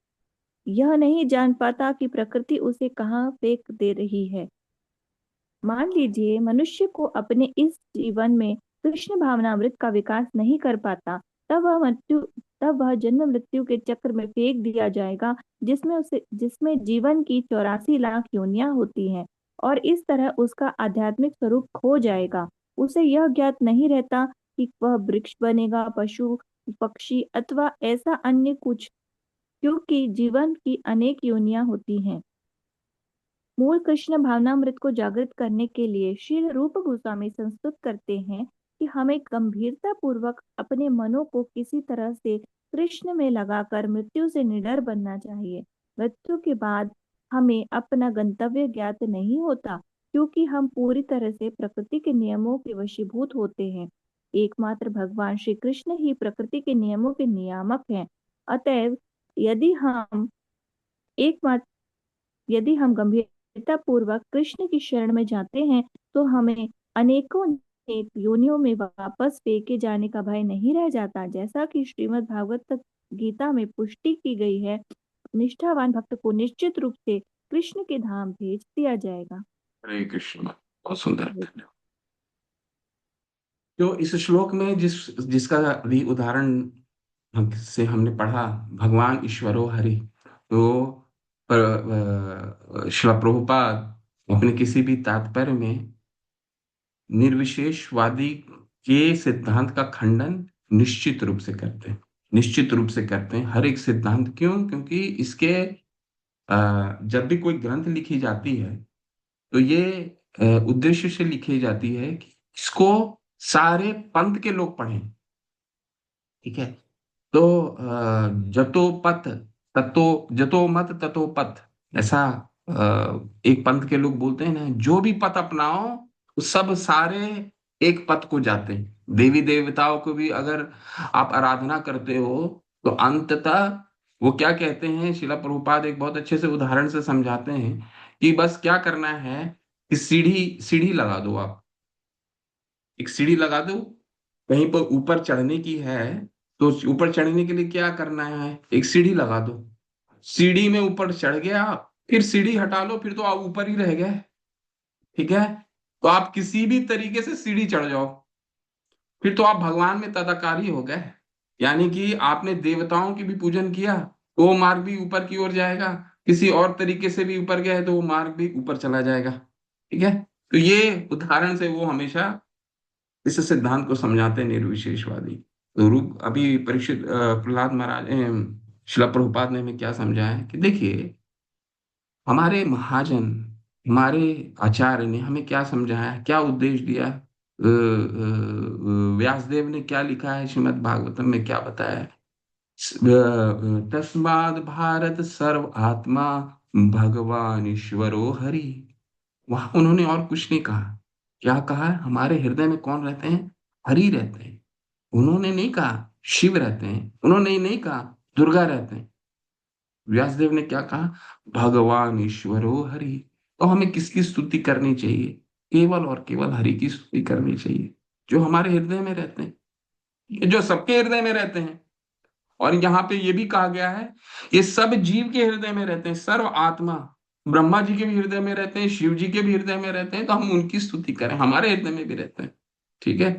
Speaker 3: यह नहीं जान पाता कि प्रकृति उसे कहाँ फेंक दे रही है। मान लीजिए मनुष्य को अपने इस जीवन में कृष्ण भावनामृत का विकास नहीं कर पाता, तब वह जन्म मृत्यु के चक्र में फेंक दिया जाएगा, जिसमें जीवन की 84 लाख योनियां होती हैं, और इस तरह उसका आध्यात्मिक स्वरूप खो जाएगा। उसे यह ज्ञात नहीं रहता कि वह वृक्ष बनेगा, पशु पक्षी अथवा ऐसा अन्य कुछ, क्योंकि जीवन की अनेक योनियां होती हैं। मूल कृष्ण भावनामृत को जागृत करने के लिए श्री रूप गोस्वामी संस्तुत करते हैं कि हमें गंभीरता पूर्वक अपने मनों को किसी तरह से कृष्ण में लगाकर मृत्यु से निडर बनना चाहिए। मृत्यु के बाद हमें अपना गंतव्य ज्ञात नहीं होता, क्योंकि हम पूरी तरह से प्रकृति के नियमों के वशीभूत होते हैं। एकमात्र भगवान श्री कृष्ण ही प्रकृति के नियमों के नियामक हैं। अतएव यदि हम एकमात्र यदि हम गंभीरता पूर्वक कृष्ण की शरण में जाते हैं तो हमें अनेकों अनेक योनियों में वापस फेंके जाने का भय नहीं रह जाता। जैसा कि श्रीमद् भागवत गीता में पुष्टि की गई है, निष्ठावान भक्त को निश्चित रूप से कृष्ण के धाम भेज दिया जाएगा।
Speaker 1: हरे कृष्ण, बहुत सुंदर, धन्यवाद। तो इस श्लोक में जिसका भी उदाहरण से हमने पढ़ा, भगवान ईश्वरो हरि, तो श्रील प्रभुपाद अपने किसी भी तात्पर्य में निर्विशेषवादी के सिद्धांत का खंडन निश्चित रूप से करते हैं। निश्चित रूप से करते हैं हर एक सिद्धांत। क्यों? क्योंकि इसके जब भी कोई ग्रंथ लिखी जाती है तो ये उद्देश्य से लिखी जाती है कि इसको सारे पंथ के लोग पढ़ें। ठीक है। तो जतो पथ ततो, जतो मत ततो पथ, ऐसा एक पंथ के लोग बोलते हैं ना, जो भी पथ अपनाओ वो सब सारे एक पथ को जाते हैं। देवी देवताओं को भी अगर आप आराधना करते हो तो अंततः वो क्या कहते हैं, शिला प्रभुपाद एक बहुत अच्छे से उदाहरण से समझाते हैं कि बस क्या करना है कि सीढ़ी सीढ़ी लगा दो आप। एक सीढ़ी लगा दो, कहीं पर ऊपर चढ़ने की है तो ऊपर चढ़ने के लिए क्या करना है, एक सीढ़ी लगा दो। सीढ़ी में ऊपर चढ़ गया, फिर सीढ़ी हटा लो, फिर तो आप ऊपर ही रह गए। ठीक है। तो आप किसी भी तरीके से सीढ़ी चढ़ जाओ, फिर तो आप भगवान में तदाकारी हो गए। यानी कि आपने देवताओं की भी पूजन किया, वो मार्ग भी ऊपर की ओर जाएगा, किसी और तरीके से भी ऊपर गया है तो वो मार्ग भी ऊपर चला जाएगा। ठीक है। तो ये उदाहरण से वो हमेशा इस सिद्धांत को समझाते हैं निर्विशेषवादी। तो रूप अभी परीक्षित प्रहलाद महाराज शिला प्रभुपाद ने हमें क्या समझाया है कि देखिए, हमारे महाजन, हमारे आचार्य ने हमें क्या समझाया है, क्या उपदेश दिया है। व्यासदेव ने क्या लिखा है श्रीमद् भागवतम में, क्या बताया है। तस्माद् भारत सर्व आत्मा भगवान ईश्वरो हरि। वहां उन्होंने और कुछ नहीं कहा। क्या कहा है? हमारे हृदय में कौन रहते हैं? हरि रहते हैं। उन्होंने नहीं कहा शिव रहते हैं, उन्होंने नहीं कहा दुर्गा रहते हैं। व्यासदेव ने क्या कहा? भगवान ईश्वरो हरि। तो हमें किसकी स्तुति करनी चाहिए? केवल और केवल हरि की स्तुति करनी चाहिए, जो हमारे हृदय में रहते हैं, ये जो सबके हृदय में रहते हैं। और यहाँ पे ये भी कहा गया है, ये सब जीव के हृदय में रहते हैं, सर्व आत्मा। ब्रह्मा जी के भी हृदय में रहते हैं, शिव जी के भी हृदय में रहते हैं, तो हम उनकी स्तुति करें, हमारे हृदय में भी रहते हैं। ठीक है।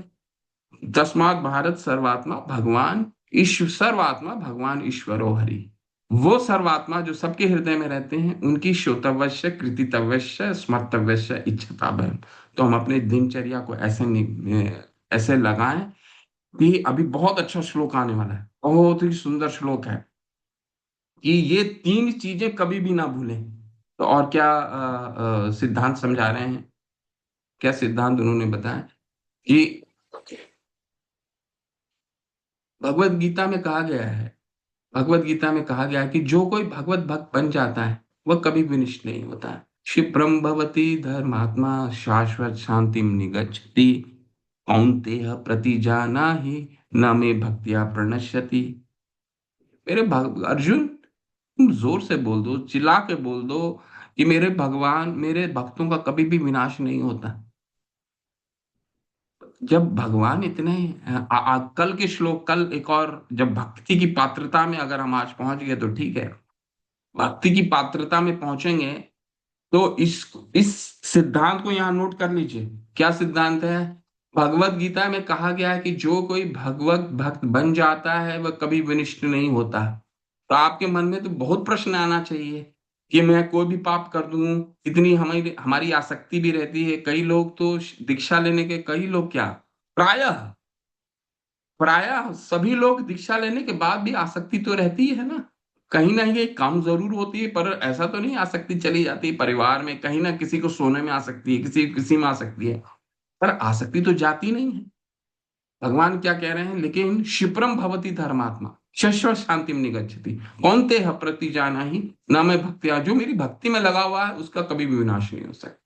Speaker 1: तस्मात् भारत सर्वात्मा भगवान ईश्वर, सर्वात्मा भगवान ईश्वरो हरि। वो सर्वात्मा जो सबके हृदय में रहते हैं, उनकी श्रोतव्यस्य कृतितव्यस्य स्मर्तव्यस्य इच्छताभय। तो हम अपने दिनचर्या को ऐसे लगाएं कि अभी बहुत अच्छा श्लोक आने वाला है, बहुत ही सुंदर श्लोक है, कि ये तीन चीजें कभी भी ना भूलें। तो और क्या सिद्धांत समझा रहे हैं, क्या सिद्धांत उन्होंने बताया कि भगवत गीता में कहा गया है, भगवत गीता में कहा गया है कि जो कोई भगवत भक्त बन जाता है वह कभी विनिष्ट नहीं होता है। क्षिप्रम भवति धर्मात्मा शाश्वत शांतिम निगच्छति कौन्तेय प्रतिजानाहि न मे भक्त्या प्रणश्यति। अर्जुन, तुम जोर से बोल दो, चिल्ला के बोल दो कि मेरे भगवान, मेरे भक्तों का कभी भी विनाश नहीं होता। जब भगवान इतने कल के श्लोक, कल एक और, जब भक्ति की पात्रता में अगर हम आज पहुंच गए तो ठीक है, भक्ति की पात्रता में पहुंचेंगे तो इस सिद्धांत को यहां नोट कर लीजिए। क्या सिद्धांत है? भगवत गीता में कहा गया है कि जो कोई भगवत भक्त बन जाता है वह कभी विनिष्ट नहीं होता। तो आपके मन में तो बहुत प्रश्न आना चाहिए कि मैं कोई भी पाप कर दूं, इतनी हमारी हमारी आसक्ति भी रहती है। कई लोग तो दीक्षा लेने के, कई लोग क्या, प्रायः प्रायः सभी लोग दीक्षा लेने के बाद भी आसक्ति तो रहती है ना, कहीं ना कहीं कम जरूर होती है, पर ऐसा तो नहीं आसक्ति चली जाती है परिवार में, कहीं ना किसी को सोने में आसक्ति है, किसी किसी में आसक्ति है, पर आसक्ति तो जाती नहीं है। भगवान क्या कह रहे हैं, लेकिन क्षिप्रम भवति धर्मात्मा शश्वत शांतिम निगच्छति कौन्तेय प्रति जाना ही न मैं भक्तिया। जो मेरी भक्ति में लगा हुआ है उसका कभी भी विनाश नहीं हो सकता।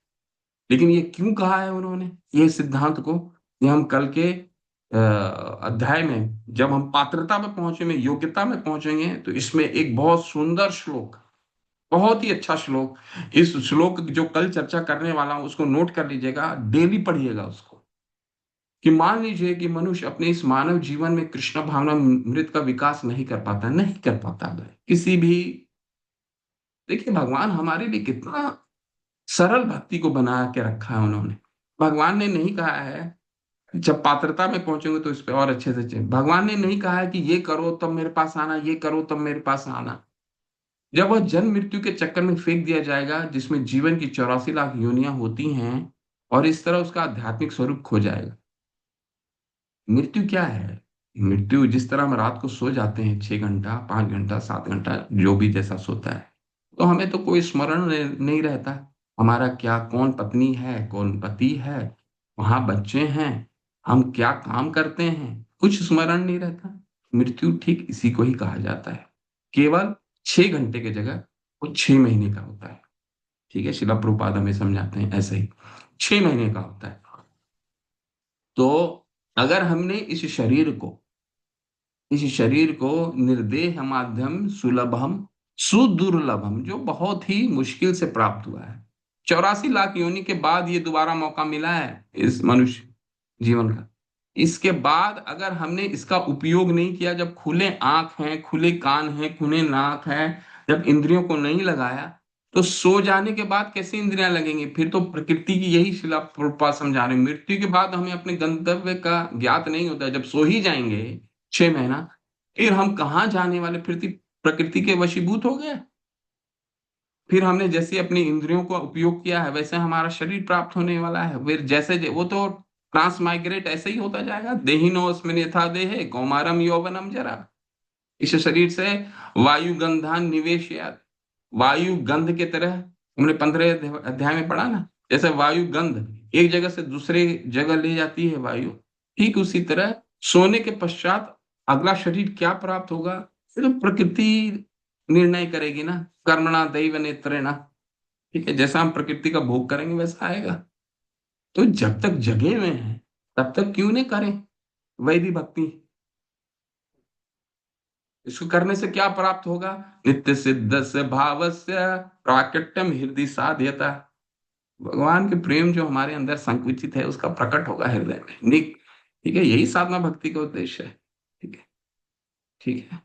Speaker 1: लेकिन ये क्यों कहा है उन्होंने, ये सिद्धांत को, ये हम कल के अध्याय में जब हम पात्रता में पहुंचे, में योग्यता में पहुंचेंगे, तो इसमें एक बहुत सुंदर श्लोक, बहुत ही अच्छा श्लोक, इस श्लोक जो कल चर्चा करने वाला हूं उसको नोट कर लीजिएगा, डेली पढ़िएगा उसको। कि मान लीजिए कि मनुष्य अपने इस मानव जीवन में कृष्ण भावना मृत का विकास नहीं कर पाता, नहीं कर पाता है किसी भी। देखिए भगवान हमारे लिए कितना सरल भक्ति को बना के रखा है उन्होंने। भगवान ने नहीं कहा है, जब पात्रता में पहुंचेंगे तो इस पे और अच्छे से चेंगे। भगवान ने नहीं कहा है कि ये करो तब मेरे पास आना, ये करो तब मेरे पास आना। जब वह जन्म मृत्यु के चक्कर में फेंक दिया जाएगा, जिसमें जीवन की 84 लाख योनियां होती हैं, और इस तरह उसका आध्यात्मिक स्वरूप खो जाएगा। मृत्यु क्या है? मृत्यु जिस तरह हम रात को सो जाते हैं 6 घंटा, 5 घंटा, 7 घंटा, जो भी जैसा सोता है, तो हमें तो कोई स्मरण नहीं रहता हमारा क्या, कौन पत्नी है, कौन पति है, वहां बच्चे हैं, हम क्या काम करते हैं, कुछ स्मरण नहीं रहता। मृत्यु ठीक इसी को ही कहा जाता है। केवल 6 घंटे की जगह वो 6 महीने का होता है। ठीक है, शिला प्रभुपाद हमें समझाते हैं ऐसे ही 6 महीने का होता है। तो अगर हमने इस शरीर को निर्देह माध्यम सुलभम सुदुर्लभम, जो बहुत ही मुश्किल से प्राप्त हुआ है, 84 लाख योनि के बाद ये दोबारा मौका मिला है इस मनुष्य जीवन का। इसके बाद अगर हमने इसका उपयोग नहीं किया, जब खुले आंख हैं, खुले कान हैं, खुले नाक है, जब इंद्रियों को नहीं लगाया, तो सो जाने के बाद कैसे इंद्रियां लगेंगी? फिर तो प्रकृति की, यही शिला प्रभुपाद समझा रहे हैं, मृत्यु के बाद हमें अपने गंतव्य का ज्ञात नहीं होता है। जब सो ही जाएंगे 6 महीना, फिर हम कहाँ जाने वाले, फिर प्रकृति के वशीभूत हो गए। फिर हमने जैसे अपनी इंद्रियों का उपयोग किया है वैसे हमारा शरीर प्राप्त होने वाला है। फिर वो तो ट्रांसमाइग्रेट ऐसे ही होता जाएगा। देहिनोऽस्मिन् यथा देहे कौमारम यौवनम जरा। इस शरीर से वायु गंधान निवेशयात्। वायु गंध के तरह, हमने 15 अध्याय में पढ़ा ना, जैसे वायु गंध एक जगह से दूसरे जगह ले जाती है वायु, ठीक उसी तरह सोने के पश्चात अगला शरीर क्या प्राप्त होगा ये तो प्रकृति निर्णय करेगी ना। कर्मणा दैव नेत्रेण। ठीक है, जैसा हम प्रकृति का भोग करेंगे वैसा आएगा। तो जब तक जगे हुए हैं तब तक क्यों नहीं करें वैदिक भक्ति। इसको करने से क्या प्राप्त होगा? नित्य सिद्ध से भावस्य प्राकट्यम हृदय साध्यता। भगवान के प्रेम जो हमारे अंदर संकुचित है उसका प्रकट होगा हृदय में। निक ठीक है, यही साधना भक्ति का उद्देश्य है। ठीक है, ठीक है।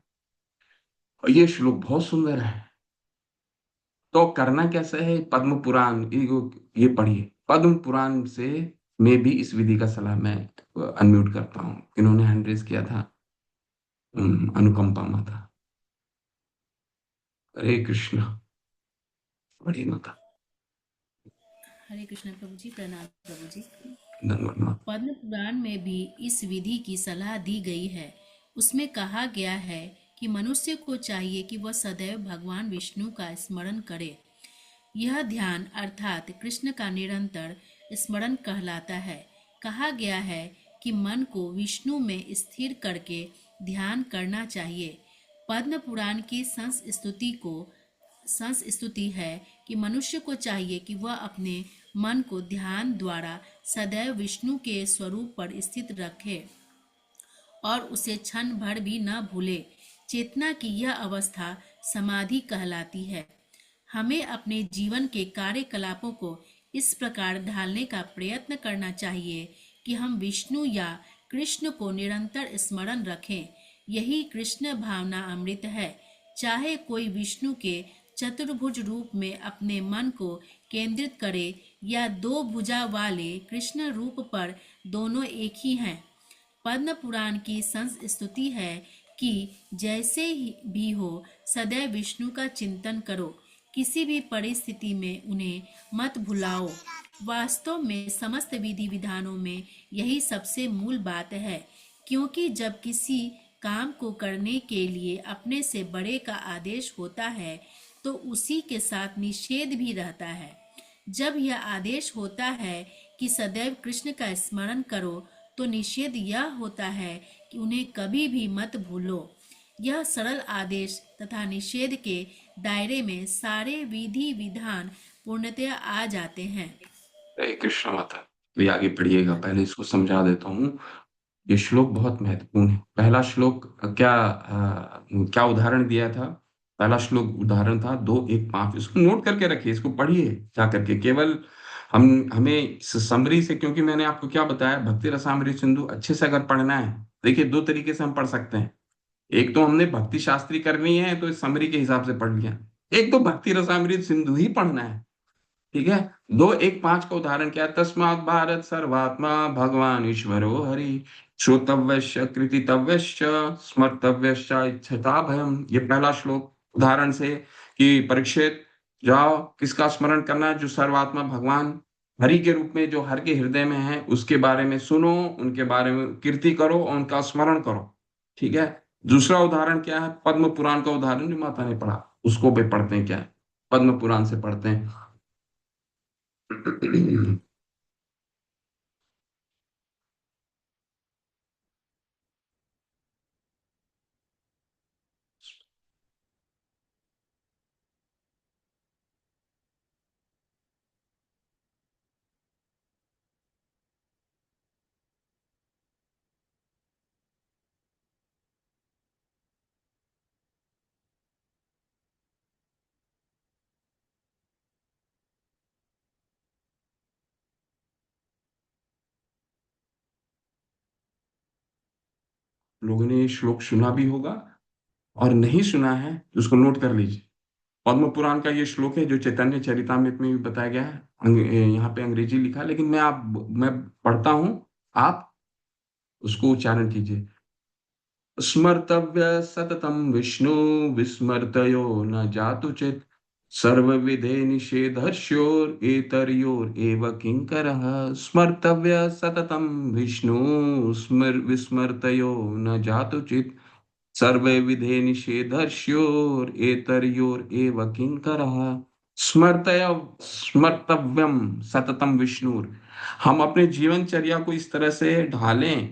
Speaker 1: और ये श्लोक बहुत सुंदर है। तो करना कैसे है? पद्म पुराण ये पढ़िए। पद्म पुराण से में भी इस विधि का सलाह मैं अनम्यूट करता हूँ। इन्होंने हैंड रेज किया था, अनुकंपा माता। हरे कृष्ण। बड़ी माता।
Speaker 4: हरे कृष्ण प्रभु जी, प्रणाम प्रभु जी।
Speaker 1: धन्यवाद माता।
Speaker 4: पद्म पुराण में भी इस विधि की सलाह दी गई है। उसमें कहा गया है कि मनुष्य को चाहिए कि वह सदैव भगवान विष्णु का स्मरण करे। यह ध्यान अर्थात कृष्ण का निरंतर स्मरण कहलाता है। कहा गया है कि मन को विष्णु में स्थिर करके ध्यान करना चाहिए। पद्म पुराण की संस्तुति है कि मनुष्य को चाहिए कि वह अपने मन को ध्यान द्वारा सदैव विष्णु के स्वरूप पर स्थित रखे और उसे क्षण भर भी न भूले। चेतना की यह अवस्था समाधि कहलाती है। हमें अपने जीवन के कार्यकलापों को इस प्रकार ढालने का प्रयत्न करना चाहिए कि हम विष्णु या कृष्ण को निरंतर स्मरण रखें। यही कृष्ण भावना अमृत है। चाहे कोई विष्णु के चतुर्भुज रूप में अपने मन को केंद्रित करे या दो भुजा वाले कृष्ण रूप पर, दोनों एक ही हैं। पद्म पुराण की संस्तुति है कि जैसे भी हो सदैव विष्णु का चिंतन करो, किसी भी परिस्थिति में उन्हें मत भुलाओ। वास्तव में समस्त विधि विधानों में यही सबसे मूल बात है, क्योंकि जब किसी काम को करने के लिए अपने से बड़े का आदेश होता है तो उसी के साथ निषेध भी रहता है। जब यह आदेश होता है कि सदैव कृष्ण का स्मरण करो तो निषेध यह होता है कि उन्हें कभी भी मत भूलो। यह सरल आदेश तथा निषेध के दायरे में सारे विधि विधान पूर्णतया आ जाते हैं।
Speaker 1: हरे कृष्ण माता। तो आगे पढ़िएगा, पहले इसको समझा देता हूँ। ये श्लोक बहुत महत्वपूर्ण है। पहला श्लोक क्या उदाहरण दिया था? पहला श्लोक उदाहरण था 2:1-5। इसको नोट करके रखिए, इसको पढ़िए जा करके। केवल हमें समरी से, क्योंकि मैंने आपको क्या बताया, भक्ति रसामृत सिंधु अच्छे से अगर पढ़ना है, देखिए 2 तरीके से हम पढ़ सकते हैं। एक तो हमने भक्ति शास्त्री करनी है तो इस समरी के हिसाब से पढ़ लिया। एक तो भक्ति रसामृत सिंधु ही पढ़ना है। ठीक है, 2:1-5 का उदाहरण क्या है? तस्मात् भारत सर्वात्मा भगवान ईश्वरो हरि श्रोतव्यश्च कृतितव्यश्च स्मर्तव्यश्च इच्छता भयम। ये पहला श्लोक उदाहरण से कि परीक्षित जाओ, किसका स्मरण करना है? जो सर्वात्मा भगवान हरि के रूप में जो हर के हृदय में है उसके बारे में सुनो, उनके बारे में कीर्ति करो और उनका स्मरण करो। ठीक है। दूसरा उदाहरण क्या है? पद्म पुराण का उदाहरण जो माता ने पढ़ा उसको पे पढ़ते हैं। क्या है? पद्म पुराण से पढ़ते हैं। लोगों ने ये श्लोक सुना भी होगा और नहीं सुना है तो उसको नोट कर लीजिए। पद्म पुराण का ये श्लोक है जो चैतन्य चरितामृत में भी बताया गया है। यहाँ पे अंग्रेजी लिखा है, लेकिन मैं पढ़ता हूँ, आप उसको उच्चारण कीजिए। स्मर्तव्य सततं विष्णु विस्मर्तयो न जातु चित् सर्वविधे निषेधर्ष्योर एतर्योर एव किंकरः स्मर्तव्य सततं विष्णु विस्मर्तयो न जातु चित् सर्वे विधे निषेधर्ष्योर एतर्योर एव किंकरः स्मर्तय स्मर्तव्यम सततम विष्णुर। हम अपने जीवनचर्या को इस तरह से ढालें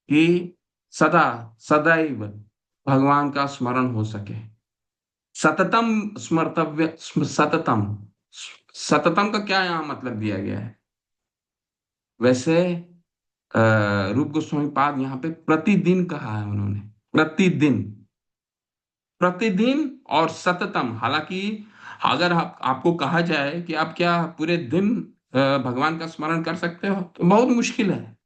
Speaker 1: कि सदा सदैव भगवान का स्मरण हो सके। सततम स्मर्तव्य सततम सततम का क्या यहाँ मतलब दिया गया है? वैसे रूप गोस्वामी पाद यहाँ पे प्रतिदिन कहा है उन्होंने, प्रतिदिन प्रतिदिन और सततम। हालांकि अगर आपको कहा जाए कि आप क्या पूरे दिन भगवान का स्मरण कर सकते हो, तो बहुत मुश्किल है।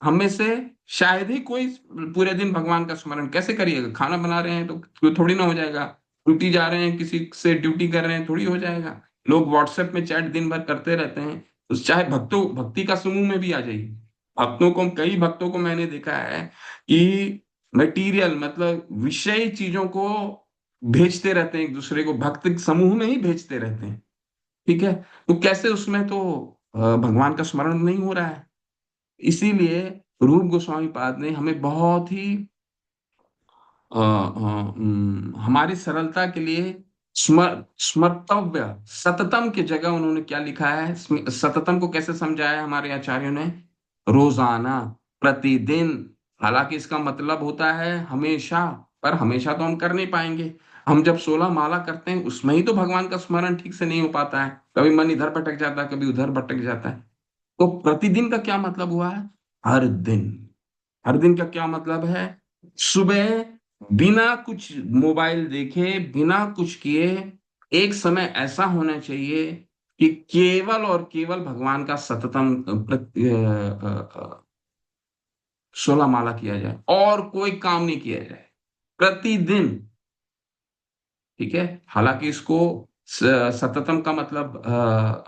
Speaker 1: हम में से शायद ही कोई पूरे दिन भगवान का स्मरण कैसे करिएगा। खाना बना रहे हैं तो थोड़ी ना हो जाएगा, ड्यूटी जा रहे हैं किसी से ड्यूटी कर रहे हैं थोड़ी हो जाएगा, लोग व्हाट्सएप में चैट दिन भर करते रहते हैं, तो चाहे भक्ति का समूह में भी आ जाइए। कई भक्तों को मैंने देखा है कि मटेरियल मतलब विषय चीजों को भेजते रहते हैं एक दूसरे को, भक्त समूह में ही भेजते रहते हैं। ठीक है, तो कैसे उसमें तो भगवान का स्मरण नहीं हो रहा है। इसीलिए रूप गोस्वामी पाद ने हमें बहुत ही हमारी सरलता के लिए स्मर्तव्य सततम की जगह उन्होंने क्या लिखा है, सततम को कैसे समझाया है हमारे आचार्यों ने? रोजाना, प्रतिदिन। हालांकि इसका मतलब होता है हमेशा, पर हमेशा तो हम कर नहीं पाएंगे। हम जब 16 माला करते हैं उसमें ही तो भगवान का स्मरण ठीक से नहीं हो पाता है, कभी मन इधर भटक जाता है, कभी उधर भटक जाता है। तो प्रतिदिन का क्या मतलब हुआ है? हर दिन। हर दिन का क्या मतलब है? सुबह बिना कुछ मोबाइल देखे, बिना कुछ किए, एक समय ऐसा होना चाहिए कि केवल और केवल भगवान का सततम 16 माला किया जाए और कोई काम नहीं किया जाए प्रतिदिन। ठीक है, हालांकि इसको सततम का मतलब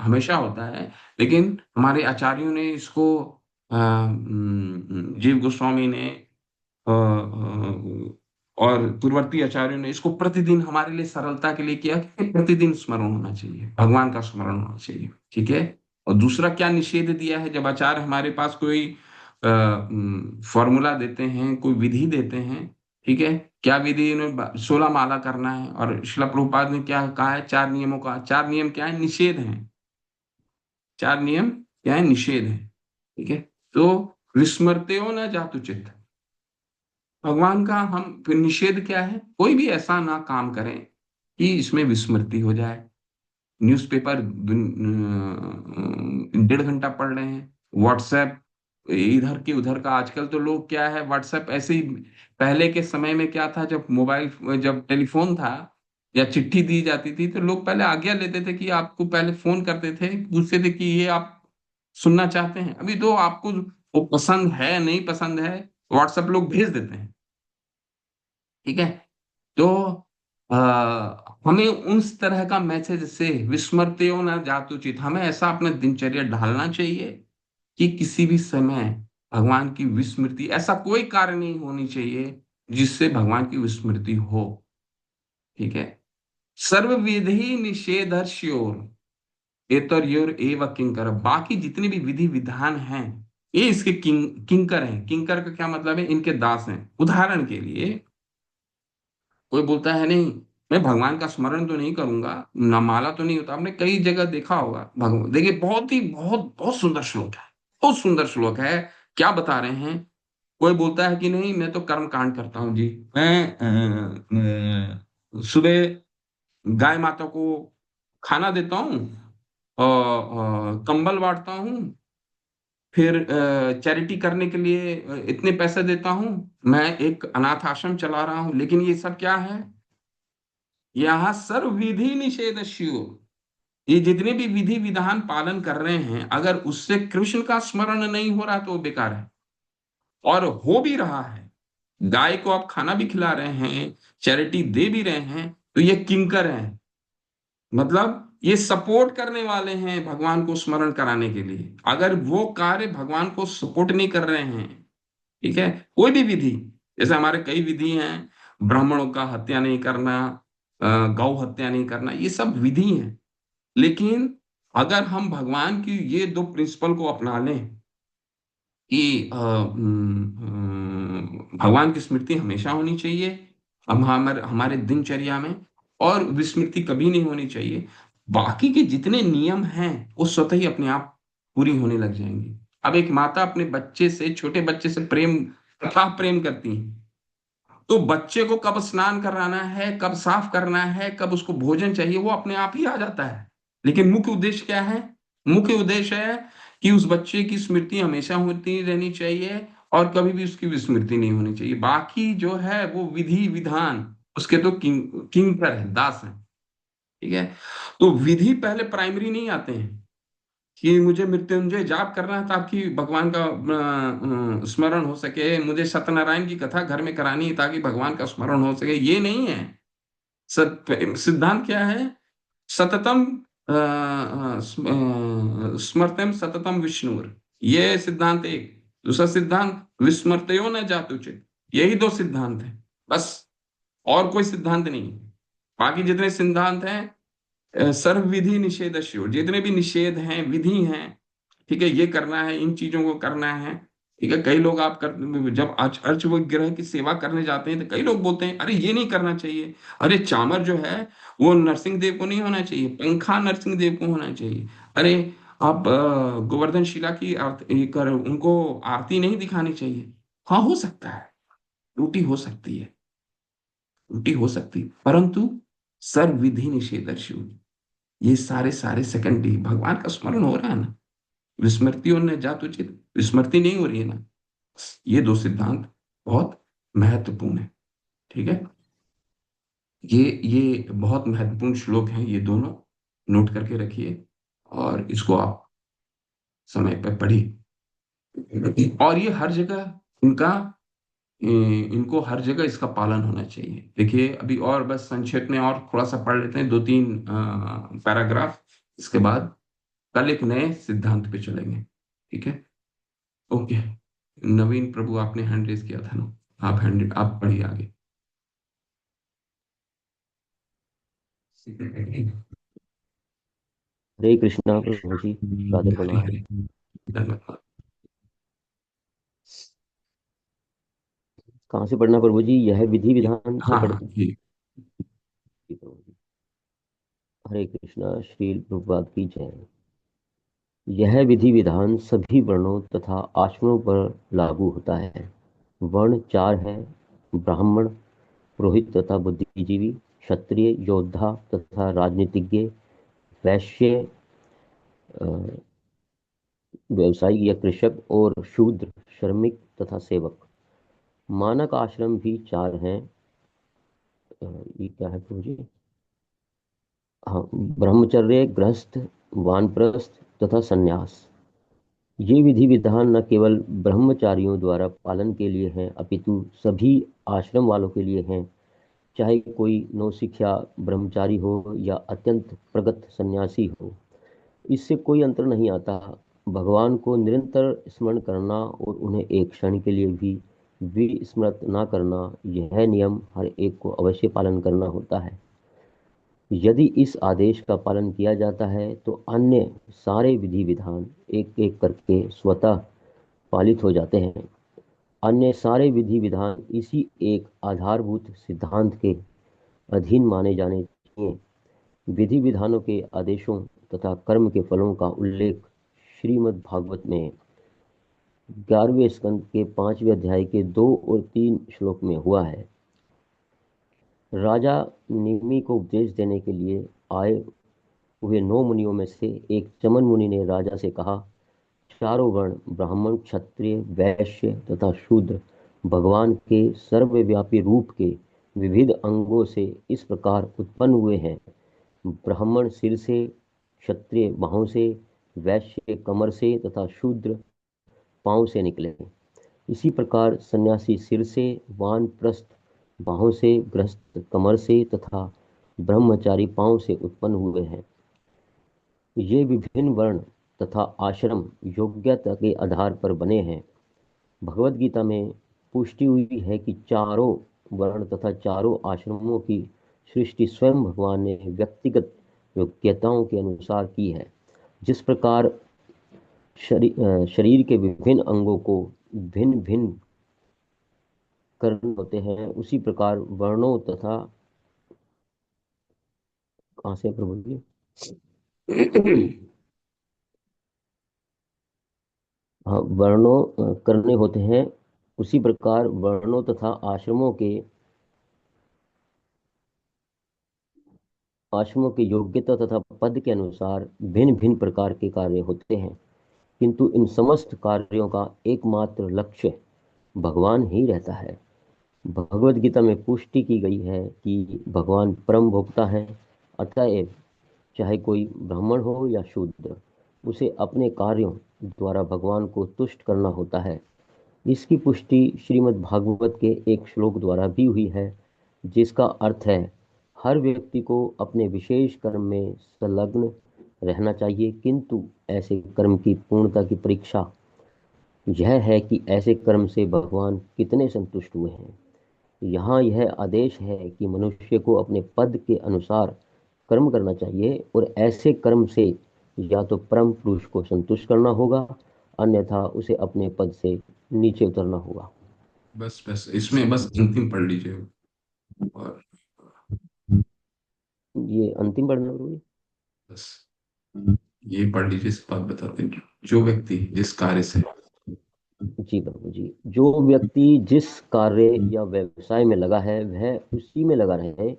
Speaker 1: हमेशा होता है, लेकिन हमारे आचार्यों ने इसको जीव गोस्वामी ने और पूर्ववर्ती आचार्यों ने इसको प्रतिदिन हमारे लिए सरलता के लिए किया कि प्रतिदिन स्मरण होना चाहिए, भगवान का स्मरण होना चाहिए। ठीक है, और दूसरा क्या निषेध दिया है? जब आचार्य हमारे पास कोई फॉर्मूला देते हैं, कोई विधि देते हैं, ठीक है, क्या विधि? इन्हें 16 माला करना है, और श्रील प्रभुपाद ने क्या कहा है? 4 नियमों का। 4 नियम क्या है? निषेध है। 4 नियम क्या है? निषेध है। ठीक है, तो विस्मृत्यो न जातु चित्त, भगवान का हम फिर निषेध क्या है? कोई भी ऐसा ना काम करें कि इसमें विस्मृति हो जाए। न्यूज़पेपर 1.5 घंटा पढ़ रहे हैं, व्हाट्सएप इधर के उधर का। आजकल तो लोग क्या है, व्हाट्सएप ऐसे ही। पहले के समय में क्या था, जब टेलीफोन था या चिट्ठी दी जाती थी, तो लोग पहले आज्ञा लेते थे कि आपको पहले फोन करते थे, पूछते थे कि ये आप सुनना चाहते हैं। अभी तो आपको वो पसंद है नहीं पसंद है, व्हाट्सएप लोग भेज देते हैं। ठीक है, तो हमें उस तरह का मैसेज से विस्मृतियों न जातुचित, हमें ऐसा अपना दिनचर्या ढालना चाहिए कि किसी भी समय भगवान की विस्मृति, ऐसा कोई कार्य नहीं होनी चाहिए जिससे भगवान की विस्मृति हो। ठीक है, सर्व विधि निषेधर्ष्योर एतर्योर एव किंकर, बाकी जितने भी विधि विधान हैं ये इसके किंकर हैं। किंकर का क्या मतलब है? इनके दास हैं। उदाहरण के लिए कोई बोलता है नहीं, मैं भगवान का स्मरण तो नहीं करूंगा, ना माला तो नहीं होता। आपने कई जगह देखा होगा, भगवान देखिए बहुत बहुत सुंदर श्लोक है, बहुत सुंदर श्लोक है। क्या बता रहे हैं? कोई बोलता है कि नहीं मैं तो कर्म कांड करता हूँ जी, मैं सुबह गाय माता को खाना देता हूँ और कंबल बांटता हूँ, फिर चैरिटी करने के लिए इतने पैसे देता हूँ, मैं एक अनाथ आश्रम चला रहा हूँ। लेकिन ये सब क्या है? यहाँ सर्व विधि निषेधस्यो, ये जितने भी विधि विधान पालन कर रहे हैं, अगर उससे कृष्ण का स्मरण नहीं हो रहा तो वो बेकार है। और हो भी रहा है, गाय को आप खाना भी खिला रहे हैं, चैरिटी दे भी रहे हैं, तो ये किंकर हैं, मतलब ये सपोर्ट करने वाले हैं भगवान को स्मरण कराने के लिए। अगर वो कार्य भगवान को सपोर्ट नहीं कर रहे हैं, ठीक है, कोई भी विधि, जैसे हमारे कई विधि हैं, ब्राह्मणों का हत्या नहीं करना, गौ हत्या नहीं करना, ये सब विधि हैं। लेकिन अगर हम भगवान की ये दो प्रिंसिपल को अपना लें कि भगवान की स्मृति हमेशा होनी चाहिए हम हमारे हमारे दिनचर्या में, और विस्मृति कभी नहीं होनी चाहिए, बाकी के जितने नियम हैं वो स्वतः ही अपने आप पूरी होने लग जाएंगी। अब एक माता अपने बच्चे से, छोटे बच्चे से प्रेम, अथाह प्रेम करती है, तो बच्चे को कब स्नान कराना है, कब साफ करना है, कब उसको भोजन चाहिए, वो अपने आप ही आ जाता है। लेकिन मुख्य उद्देश्य क्या है? मुख्य उद्देश्य है कि उस बच्चे की स्मृति हमेशा होती रहनी चाहिए और कभी भी उसकी विस्मृति नहीं होनी चाहिए। बाकी जो है वो विधि विधान उसके तो किंग पर है, दास है। ठीक है, तो विधि पहले प्राइमरी नहीं आते हैं कि मुझे मृत्युंजय जाप करना है ताकि भगवान का स्मरण हो सके, मुझे सत्यनारायण की कथा घर में करानी है ताकि भगवान का स्मरण हो सके, ये नहीं है। सिद्धांत क्या है? सततम स्मर्तम सततम विष्णुर, ये सिद्धांत एक। दूसरा सिद्धांत विस्मृत्यो न जातुचित, यही दो सिद्धांत है बस, और कोई सिद्धांत नहीं। बाकी जितने सिद्धांत हैं सर्व विधि निषेधस्यो, जितने भी निषेध हैं, विधि हैं, ठीक है, ये करना है, इन चीजों को करना है। ठीक है, कई लोग जब अर्च विग्रह की सेवा करने जाते हैं तो कई लोग बोलते हैं अरे ये नहीं करना चाहिए, अरे चामर जो है वो नरसिंह देव को नहीं होना चाहिए, पंखा नरसिंह देव को होना चाहिए, अरे आप गोवर्धन शिला की आरती कर उनको आरती नहीं दिखानी चाहिए। हाँ, हो सकता है, त्रुटि हो सकती है, त्रुटि हो सकती है, परंतु सर्व विधि निषेधस्यो, ये सारे सारे सेकेंडरी, भगवान का स्मरण हो रहा है ना, विस्मृति और जात उचित, विस्मृति नहीं हो रही है ना, ये दो सिद्धांत बहुत महत्वपूर्ण है। ठीक है, ये बहुत महत्वपूर्ण श्लोक हैं, ये दोनों नोट करके रखिए और इसको आप समय पर पढ़िए, और ये हर जगह इनका इनको हर जगह इसका पालन होना चाहिए। देखिए अभी और बस संक्षेप में और थोड़ा सा पढ़ लेते हैं, दो तीन पैराग्राफ, इसके बाद कल एक नए सिद्धांत पे चलेंगे। ठीक है, ओके। नवीन प्रभु आपने हैंड रेज किया था ना, आप पढ़िए आगे।
Speaker 5: हरे कृष्णा प्रभु जी, राधे
Speaker 1: हरे
Speaker 5: प्रणाम।
Speaker 1: हरे, धन्यवाद।
Speaker 5: कहाँ से पढ़ना प्रभु जी? यह विधि विधान से
Speaker 1: हाँ
Speaker 5: पढ़
Speaker 1: हाँ ठीक।
Speaker 5: प्रभु जी। हरे कृष्णा, श्रील प्रभुपाद की जय। यह विधि विधान सभी वर्णों तथा आश्रमों पर लागू होता है। वर्ण चार है: ब्राह्मण, पुरोहित तथा बुद्धिजीवी, क्षत्रिय, योद्धा तथा राजनीतिज्ञ, वैश्य, अ, व्यवसायी या कृषक, और शूद्र, श्रमिक तथा सेवक। मानक आश्रम भी चार हैं। ये क्या है प्रभु जी? हाँ, ब्रह्मचर्य, गृहस्थ, वानप्रस्थ तथा संन्यास। ये विधि विधान न केवल ब्रह्मचारियों द्वारा पालन के लिए हैं, अपितु सभी आश्रम वालों के लिए हैं, चाहे कोई नौसिखिया ब्रह्मचारी हो या अत्यंत प्रगत सन्यासी हो। इससे कोई अंतर नहीं आता। भगवान को निरंतर स्मरण करना और उन्हें एक क्षण के लिए भी विस्मृत न करना, यह नियम हर एक को अवश्य पालन करना होता है। यदि इस आदेश का पालन किया जाता है तो अन्य सारे विधि विधान एक एक करके स्वतः पालित हो जाते हैं। अन्य सारे विधि विधान इसी एक आधारभूत सिद्धांत के अधीन माने जाने चाहिए। विधि विधानों के आदेशों तथा कर्म के फलों का उल्लेख श्रीमद् भागवत में 11वें स्कंद के 5वें अध्याय के 2 और 3 श्लोक में हुआ है। राजा निमि को उपदेश देने के लिए आए हुए 9 मुनियों में से एक चमन मुनि ने राजा से कहा, चारों वर्ण ब्राह्मण, क्षत्रिय, वैश्य तथा शूद्र भगवान के सर्वव्यापी रूप के विविध अंगों से इस प्रकार उत्पन्न हुए हैं: ब्राह्मण सिर से, क्षत्रिय बाहों से, वैश्य कमर से तथा शूद्र पांव से निकले। इसी प्रकार सन्यासी सिर से, वानप्रस्थ बाहों से, गृहस्थ कमर से तथा ब्रह्मचारी पांव से उत्पन्न हुए हैं। ये विभिन्न वर्ण तथा आश्रम योग्यता के आधार पर बने हैं। भगवद गीता में पुष्टि हुई है कि चारों वर्ण तथा चारों आश्रमों की सृष्टि स्वयं भगवान ने व्यक्तिगत योग्यताओं के अनुसार की है। जिस प्रकार शरीर के विभिन्न अंगों को भिन्न भिन्न कर्म होते हैं, उसी प्रकार वर्णों तथा कहाँ से प्रभु जी हाँ, वर्णों करने होते हैं, उसी प्रकार वर्णों तथा आश्रमों की योग्यता तथा पद के अनुसार भिन्न भिन्न प्रकार के कार्य होते हैं, किंतु इन समस्त कार्यों का एकमात्र लक्ष्य भगवान ही रहता है। भगवद गीता में पुष्टि की गई है कि भगवान परम भोक्ता है, अतएव चाहे कोई ब्राह्मण हो या शूद्र, उसे अपने कार्यों द्वारा भगवान को तुष्ट करना होता है। इसकी पुष्टि श्रीमद् भागवत के एक श्लोक द्वारा भी हुई है, जिसका अर्थ है हर व्यक्ति को अपने विशेष कर्म में संलग्न रहना चाहिए, किंतु ऐसे कर्म की पूर्णता की परीक्षा यह है कि ऐसे कर्म से भगवान कितने संतुष्ट हुए हैं। यहाँ यह आदेश है कि मनुष्य को अपने पद के अनुसार कर्म करना चाहिए और ऐसे कर्म से या तो परम पुरुष को संतुष्ट करना होगा, अन्यथा उसे अपने पद से नीचे उतरना होगा।
Speaker 1: बस बस इसमें बस अंतिम पढ़ लीजिए और
Speaker 5: ये अंतिम पढ़ना प्रभु जी?
Speaker 1: बस ये पढ़ लीजिए, इस बात बताते हैं जो व्यक्ति जिस कार्य से
Speaker 5: जी प्रभु जी, जो व्यक्ति जिस कार्य या व्यवसाय में लगा है वह उसी में लगा रहे।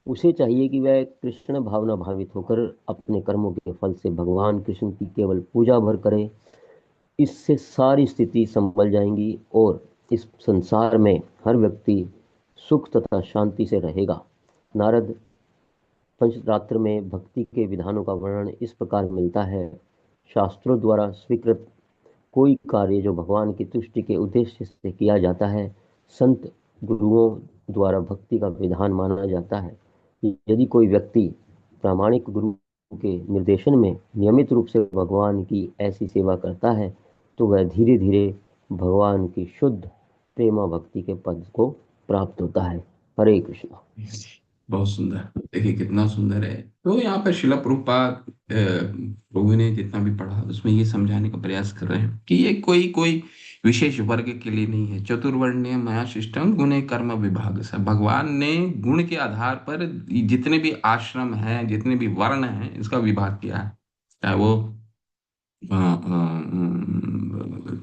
Speaker 5: उसे चाहिए कि वह कृष्ण भावना भावित होकर अपने कर्मों के फल से भगवान कृष्ण की केवल पूजा भर करे। इससे सारी स्थिति संभल जाएंगी और इस संसार में हर व्यक्ति सुख तथा शांति से रहेगा। नारद पंचरात्र में भक्ति के विधानों का वर्णन इस प्रकार मिलता है। शास्त्रों द्वारा स्वीकृत कोई कार्य जो भगवान की तुष्टि के उद्देश्य से किया जाता है, संत गुरुओं द्वारा भक्ति का विधान माना जाता है। यदि कोई व्यक्ति प्रामाणिक गुरु के निर्देशन में नियमित रूप से भगवान की ऐसी सेवा करता है, तो वह धीरे धीरे भगवान की शुद्ध प्रेमा भक्ति के पद को प्राप्त होता है। हरे कृष्णा।
Speaker 1: बहुत सुंदर, देखिए कितना सुंदर है। तो यहाँ पर शिला प्रभुपाद प्रभु ने जितना भी पढ़ा उसमें ये समझाने का प्रयास कर रहे हैं कि ये कोई कोई विशेष वर्ग के लिए नहीं है। चतुर्वर्ण्य मया शिष्टम गुणे कर्म विभाग से, भगवान ने गुण के आधार पर जितने भी आश्रम हैं, जितने भी वर्ण हैं, इसका विभाग किया है। चाहे वो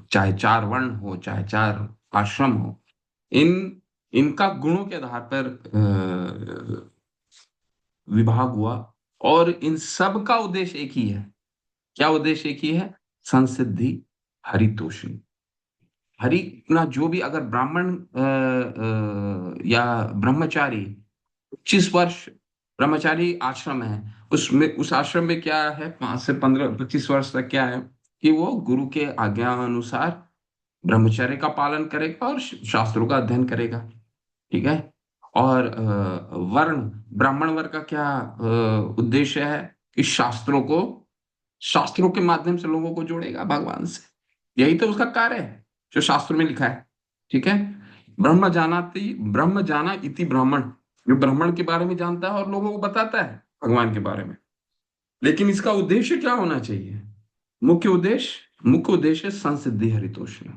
Speaker 1: चाहे चार वर्ण हो, चाहे चार आश्रम हो, इनका गुणों के आधार पर विभाग हुआ और इन सब का उद्देश्य एक ही है। क्या उद्देश्य एक ही है? संसिद्धि हरितोषिणी। हरि ना जो भी अगर ब्राह्मण या ब्रह्मचारी 25 वर्ष ब्रह्मचारी आश्रम है, उसमें उस आश्रम में क्या है, 5 से 15 25 वर्ष तक क्या है कि वो गुरु के आज्ञा अनुसार ब्रह्मचर्य का पालन करेगा और शास्त्रों का अध्ययन करेगा। ठीक है। और वर्ण, ब्राह्मण वर्ग का क्या उद्देश्य है कि शास्त्रों के माध्यम से लोगों को जोड़ेगा भगवान से। यही तो उसका कार्य है जो शास्त्र में लिखा है। ठीक है। ब्रह्म जाना इति ब्राह्मण, जो ब्राह्मण के बारे में जानता है और लोगों को बताता है भगवान के बारे में। लेकिन इसका उद्देश्य क्या होना चाहिए? मुख्य उद्देश्य संसिद्धि हरितोषिणी।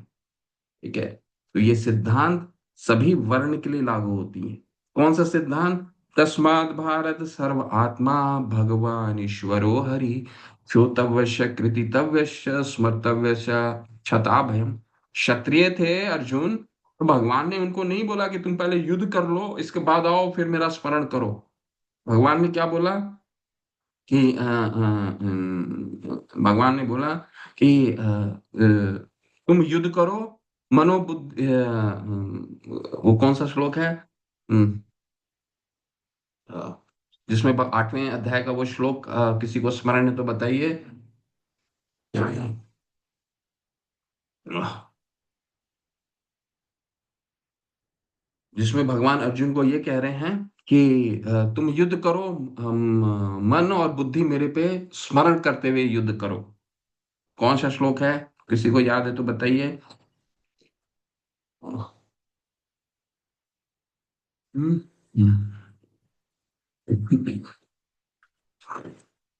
Speaker 1: ठीक है। तो ये सिद्धांत सभी वर्ण के लिए लागू होती है। कौन सा सिद्धांत? तस्मात् भारत सर्व आत्मा भगवान ईश्वरो हरि श्रोतव्य कृतितव्य स्मर्तव्य क्षता भयम। क्षत्रिय थे अर्जुन, तो भगवान ने उनको नहीं बोला कि तुम पहले युद्ध कर लो, इसके बाद आओ फिर मेरा स्मरण करो। भगवान ने क्या बोला कि भगवान ने बोला कि तुम युद्ध करो, मनोबुद्धि। वो कौन सा श्लोक है जिसमें 8वें अध्याय का वो श्लोक किसी को स्मरण है तो बताइए। जिसमें भगवान अर्जुन को ये कह रहे हैं कि तुम युद्ध करो, मन और बुद्धि मेरे पे स्मरण करते हुए युद्ध करो। कौन सा श्लोक है? किसी को याद है तो बताइए। हम्म, हम्म,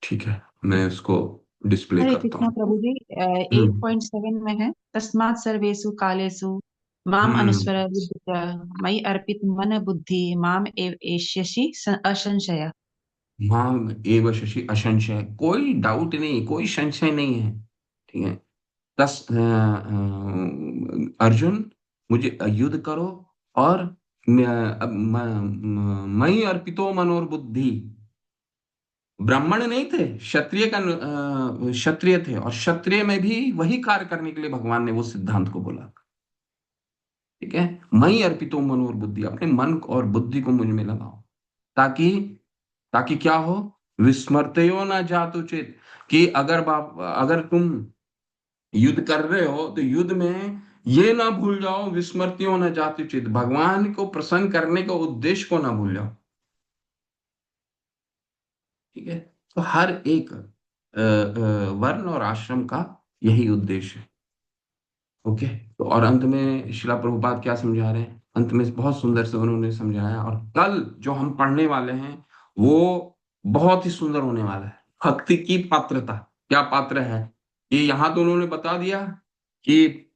Speaker 1: ठीक है, मैं उसको डिस्प्ले
Speaker 6: हरे
Speaker 1: करता
Speaker 6: कृष्णा
Speaker 1: हूँ।
Speaker 6: प्रभु जी।
Speaker 1: हम्म
Speaker 6: 8.7 में है, तस्मात् सर्वेषु कालेषु माम
Speaker 1: हम्म
Speaker 6: अनुस्मर बुद्धिया मयि अर्पित मन बुद्धि माम एव एष्यसि असंशय।
Speaker 1: माम एव शशि असंशय, कोई डाउट नहीं, कोई संशय नहीं है। ठीक है। अर्जुन, मुझे युद्ध करो, और मई अर्पितो मनोर बुद्धि। ब्राह्मण नहीं थे, क्षत्रिय का क्षत्रिय थे, और क्षत्रिय में भी वही कार्य करने के लिए भगवान ने वो सिद्धांत को बोला। ठीक है। मई अर्पितो मनोर बुद्धि, अपने मन और बुद्धि को मुझ में लगाओ, ताकि ताकि क्या हो, विस्मृतो ना जातु चित, कि अगर तुम युद्ध कर रहे हो तो युद्ध में ये ना भूल जाओ, विस्मृतियों न जातु चित, भगवान को प्रसन्न करने का उद्देश्य को ना भूल जाओ। ठीक है। तो हर एक वर्ण और आश्रम का यही उद्देश्य है। ओके। तो और अंत में शिला प्रभुपाद क्या समझा रहे हैं, अंत में बहुत सुंदर से उन्होंने समझाया, और कल जो हम पढ़ने वाले हैं वो बहुत ही सुंदर होने वाला है। भक्ति की पात्रता, क्या पात्र है, ये यहाँ तो उन्होंने बता दिया कि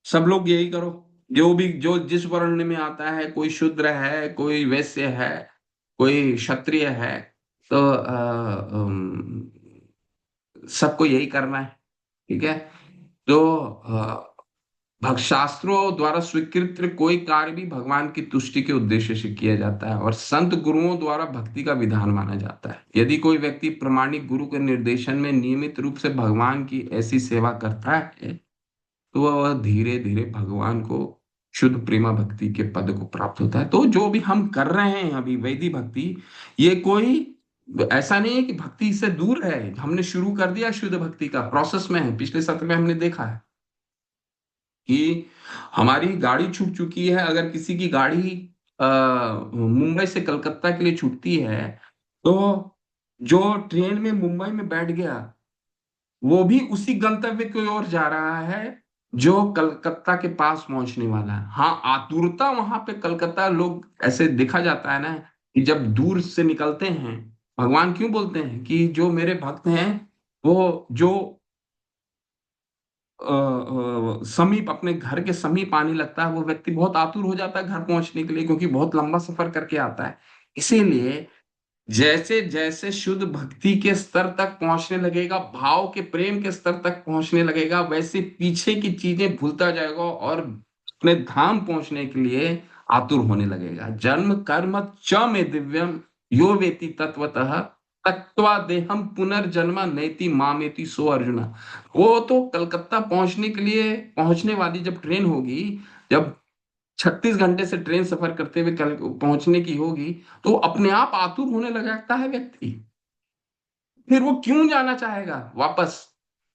Speaker 1: सब लोग यही करो, जो भी जो जिस वर्ण में आता है, कोई शूद्र है, कोई वैश्य है, कोई क्षत्रिय है, तो सबको यही करना है। ठीक है। तो भक्त शास्त्रों द्वारा स्वीकृत कोई कार्य भी भगवान की तुष्टि के उद्देश्य से किया जाता है, और संत गुरुओं द्वारा भक्ति का विधान माना जाता है। यदि कोई व्यक्ति प्रमाणिक गुरु के निर्देशन में नियमित रूप से भगवान की ऐसी सेवा करता है, तो वह धीरे धीरे भगवान को शुद्ध प्रेमा भक्ति के पद को प्राप्त होता है। तो जो भी हम कर रहे हैं अभी वैदिक भक्ति, ये कोई ऐसा नहीं है कि भक्ति से दूर है। हमने शुरू कर दिया, शुद्ध भक्ति का प्रोसेस में है। पिछले सत्र में हमने देखा है कि हमारी गाड़ी छूट चुकी है। अगर किसी की गाड़ी मुंबई से कलकत्ता के लिए छूटती है, तो जो ट्रेन में मुंबई में बैठ गया, वो भी उसी गंतव्य की ओर जा रहा है जो कलकत्ता के पास पहुंचने वाला है। हाँ, आतुरता वहां पे कलकत्ता लोग ऐसे देखा जाता है ना, कि जब दूर से निकलते हैं, भगवान क्यों बोलते हैं कि जो मेरे भक्त हैं, वो जो समीप, अपने घर के समीप आने लगता है, वो व्यक्ति बहुत आतुर हो जाता है घर पहुंचने के लिए, क्योंकि बहुत लंबा सफर करके आता है। इसीलिए जैसे जैसे शुद्ध भक्ति के स्तर तक पहुंचने लगेगा, भाव के प्रेम के स्तर तक पहुंचने लगेगा, वैसे पीछे की चीजें भूलता जाएगा, और अपने धाम पहुंचने के लिए आतुर होने लगेगा। जन्म कर्म च में दिव्यम यो वेति तत्वतः तत्वा देहम पुनर्जन्मा नैति मामेति सो अर्जुना। वो तो कलकत्ता पहुंचने के लिए, पहुंचने वाली जब ट्रेन होगी, जब 36 घंटे से ट्रेन सफर करते हुए कल पहुंचने की होगी, तो अपने आप आतुर होने लग जाता है व्यक्ति। फिर वो क्यों जाना चाहेगा वापस।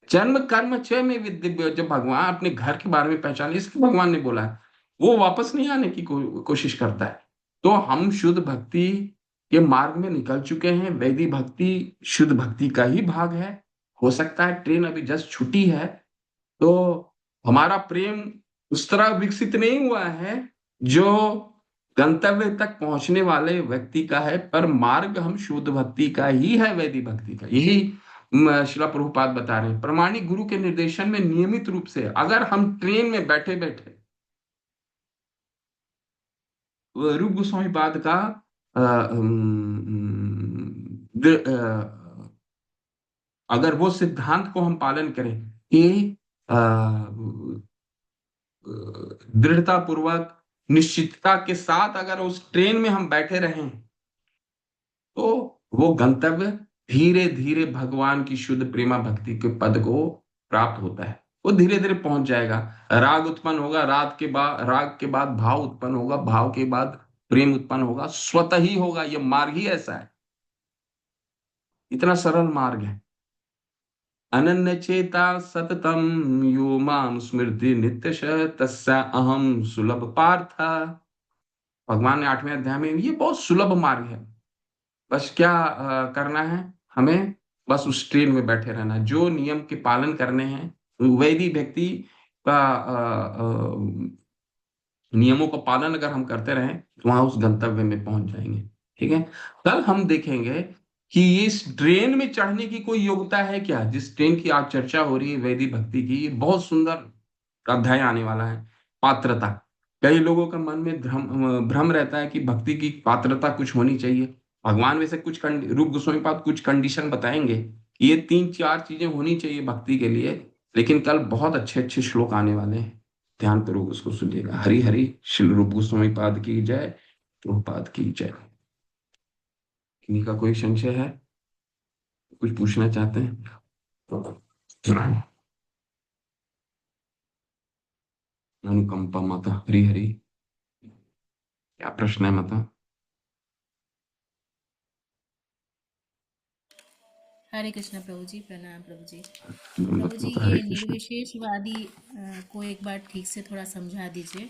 Speaker 1: जन्म कर्म क्षय में विद्य, जब भगवान अपने घर के बारे में पहचाने, इसलिए भगवान ने बोला है, वो वापस नहीं आने की कोशिश करता है। तो हम शुद्ध भक्ति के मार्ग में निकल चुके हैं। वैदिक भक्ति शुद्ध भक्ति का ही भाग है। हो सकता है ट्रेन अभी जस्ट छुट्टी है, तो हमारा प्रेम उस तरह विकसित नहीं हुआ है जो गंतव्य तक पहुंचने वाले व्यक्ति का है, पर मार्ग हम शुद्ध भक्ति का ही है, वैदिक भक्ति का। यही श्रीला प्रभुपाद बता रहे हैं। प्रमाणिक गुरु के निर्देशन में नियमित रूप से, अगर हम ट्रेन में बैठे बैठे रूप गोस्वामी पाद का अगर वो सिद्धांत को हम पालन करें कि दृढ़ता पूर्वक, निश्चितता के साथ अगर उस ट्रेन में हम बैठे रहें, तो वो गंतव्य धीरे धीरे भगवान की शुद्ध प्रेमा भक्ति के पद को प्राप्त होता है। वो धीरे धीरे पहुंच जाएगा। राग उत्पन्न होगा, राग के बाद भाव उत्पन्न होगा, भाव के बाद प्रेम उत्पन्न होगा, स्वतः ही होगा। ये मार्ग ही ऐसा है, इतना सरल मार्ग है। अनन्य चेता सततम यो माम स्मृति नित्यश तस्या अहम सुलभ पार्थ। भगवान ने 8वें अध्याय में, ये बहुत सुलभ मार्ग है। बस क्या करना है हमें, बस उस ट्रेन में बैठे रहना है। जो नियम के पालन करने हैं, वैदिक व्यक्ति का नियमों का पालन अगर हम करते रहें तो वहां उस गंतव्य में पहुंच जाएंगे। ठीक है। कल हम देखेंगे कि इस ट्रेन में चढ़ने की कोई योग्यता है क्या, जिस ट्रेन की आज चर्चा हो रही है वैदिक भक्ति की। ये बहुत सुंदर अध्याय आने वाला है। पात्रता। कई लोगों का मन में भ्रम रहता है कि भक्ति की पात्रता कुछ होनी चाहिए। भगवान वैसे रूप गोस्वामी पाद कुछ कंडीशन बताएंगे कि ये 3-4 चीजें होनी चाहिए भक्ति के लिए। लेकिन कल बहुत अच्छे अच्छे श्लोक आने वाले हैं, ध्यानपूर्वक उसको सुनिएगा। हरि हरि। श्री रूप गोस्वामी पाद की जय। प्रभुपाद की जय। किन्हीं का कोई संशय है, कुछ पूछना चाहते हैं तो सुनाएं। अनुकंपा माता। हरि हरि। क्या प्रश्न है माता?
Speaker 4: हरे कृष्णा प्रभु जी, प्रणाम प्रभु जी। प्रभु जी,
Speaker 1: माता हरे
Speaker 4: ये
Speaker 1: कृष्ण।
Speaker 4: निर्विशेषवादी को एक बार ठीक से थोड़ा समझा दीजिए,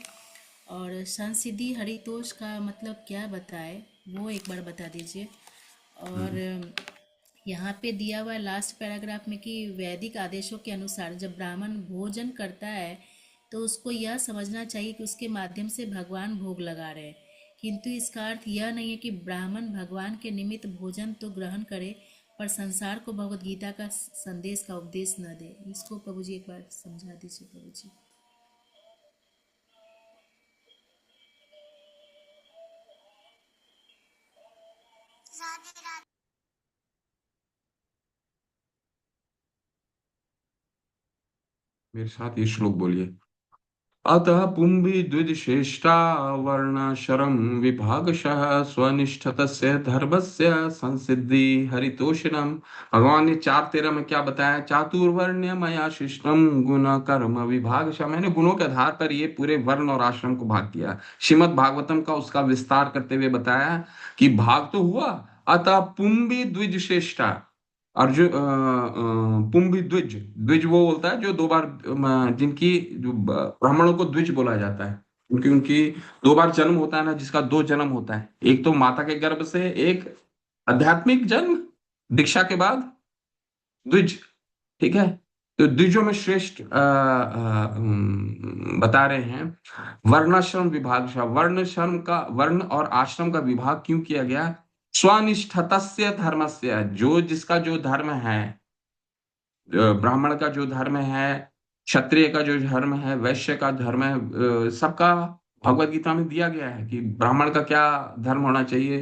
Speaker 4: और संसिद्धि हरितोष का मतलब क्या बताए वो एक बार बता दीजिए। और यहाँ पे दिया हुआ है लास्ट पैराग्राफ में कि वैदिक आदेशों के अनुसार जब ब्राह्मण भोजन करता है तो उसको यह समझना चाहिए कि उसके माध्यम से भगवान भोग लगा रहे हैं, किंतु इसका अर्थ यह नहीं है कि ब्राह्मण भगवान के निमित्त भोजन तो ग्रहण करे पर संसार को भगवत गीता का संदेश का उपदेश न दे। इसको प्रभु जी एक बार समझा दीजिए प्रभु जी।
Speaker 1: मेरे साथ ये श्लोक बोलिए। अतः पुंभी द्विजश्रेष्ठा वर्णाश्रम विभागशः स्वनिष्ठतस्य धर्मस्य संसिद्धि हरितोषिणम। भगवान ने 4:13 में क्या बताया? चातुर्वर्ण्य मया शिष्टम गुण कर्म विभागशः। मैंने गुणों के आधार पर ये पूरे वर्ण और आश्रम को भाग किया। श्रीमद् भागवतम का उसका विस्तार करते हुए बताया कि भाग तो हुआ। अतः पुंभी द्विजश्रेष्ठा। अर्जुन पुंभी द्विज। द्विज वो बोलता है जो 2 बार जिनकी जो ब्राह्मणों को द्विज बोला जाता है, क्योंकि उनकी 2 बार जन्म होता है ना, जिसका 2 जन्म होता है। एक तो माता के गर्भ से, एक आध्यात्मिक जन्म दीक्षा के बाद, द्विज। ठीक है। तो द्विजों में श्रेष्ठ बता रहे हैं। वर्णाश्रम विभाग। वर्ण और आश्रम का विभाग क्यों किया गया? स्वनिष्ठतस्य धर्मस्य। जो जिसका जो धर्म है, ब्राह्मण का जो धर्म है, क्षत्रिय का जो धर्म है, वैश्य का धर्म है, सबका भगवत गीता में दिया गया है कि ब्राह्मण का क्या धर्म होना चाहिए।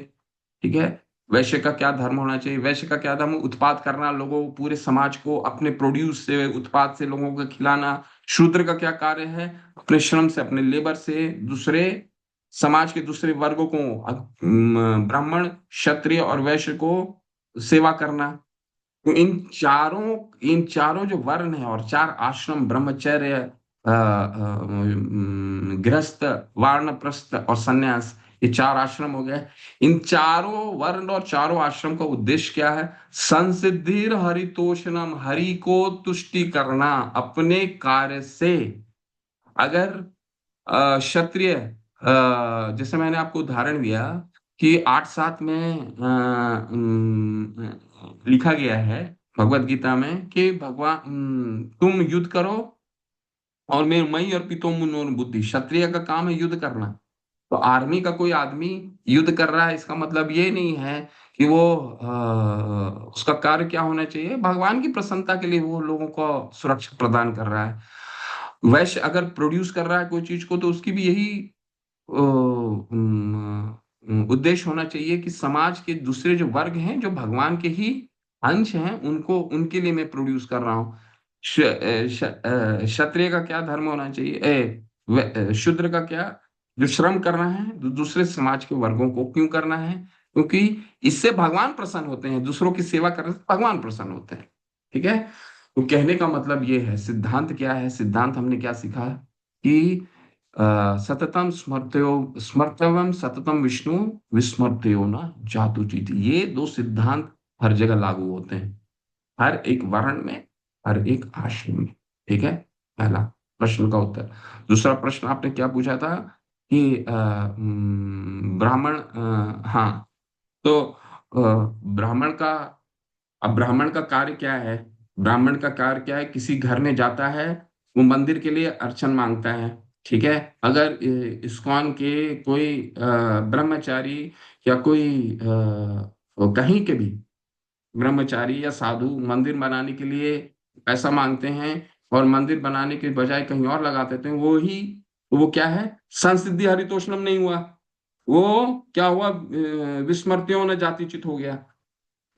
Speaker 1: ठीक है। वैश्य का क्या धर्म होना चाहिए। वैश्य का क्या धर्म? उत्पाद करना, लोगों पूरे समाज को अपने प्रोड्यूस से, उत्पाद से लोगों को खिलाना। शूद्र का क्या कार्य है? अपने श्रम से, अपने लेबर से दूसरे समाज के दूसरे वर्गों को, ब्राह्मण, क्षत्रिय और वैश्य को सेवा करना। तो इन चारों जो वर्ण है और 4 आश्रम, ब्रह्मचर्य, गृहस्थ, वानप्रस्थ और सन्यास, ये 4 आश्रम हो गए। इन चारों वर्ण और चारों आश्रम का उद्देश्य क्या है? संसिद्धिर हरितोषणम। हरि को तुष्टि करना अपने कार्य से। अगर क्षत्रिय, जैसे मैंने आपको उदाहरण दिया कि 8:7 में लिखा गया है भगवत गीता में कि भगवान, तुम युद्ध करो और मई अर्पितो मुनोर बुद्धि। क्षत्रिय का काम है युद्ध करना। तो आर्मी का कोई आदमी युद्ध कर रहा है, इसका मतलब ये नहीं है कि वो उसका कार्य क्या होना चाहिए, भगवान की प्रसन्नता के लिए वो लोगों को सुरक्षा प्रदान कर रहा है। वैश्य अगर प्रोड्यूस कर रहा है कोई चीज को, तो उसकी भी यही उद्देश्य होना चाहिए कि समाज के दूसरे जो वर्ग हैं, जो भगवान के ही अंश हैं, उनको, उनके लिए मैं प्रोड्यूस कर रहा हूँ। क्षत्रिय का क्या धर्म होना चाहिए? शूद्र का क्या? जो श्रम करना है दूसरे समाज के वर्गों को क्यों करना है? क्योंकि इससे भगवान प्रसन्न होते हैं। दूसरों की सेवा करने से भगवान प्रसन्न होते हैं। ठीक है। तो कहने का मतलब ये है। सिद्धांत क्या है? सिद्धांत हमने क्या सीखा कि सततम स्मर्तव्यम सततम विष्णु विस्मर्त्यो न जातुचिति। ये 2 सिद्धांत हर जगह लागू होते हैं, हर एक वर्ण में, हर एक आश्रम में। ठीक है। पहला प्रश्न का उत्तर। दूसरा प्रश्न आपने क्या पूछा था कि ब्राह्मण, हाँ, तो ब्राह्मण का, अब ब्राह्मण का कार्य क्या है? ब्राह्मण का कार्य क्या है? किसी घर में जाता है, वो मंदिर के लिए अर्चन मांगता है। ठीक है। अगर इस्कॉन के कोई ब्रह्मचारी या कोई कहीं के भी ब्रह्मचारी या साधु मंदिर बनाने के लिए पैसा मांगते हैं और मंदिर बनाने के बजाय कहीं और लगा देते हैं, वो क्या है, संसिद्धि हरितोषणम नहीं हुआ, वो क्या हुआ, विस्मृतियों ने जातिचित हो गया,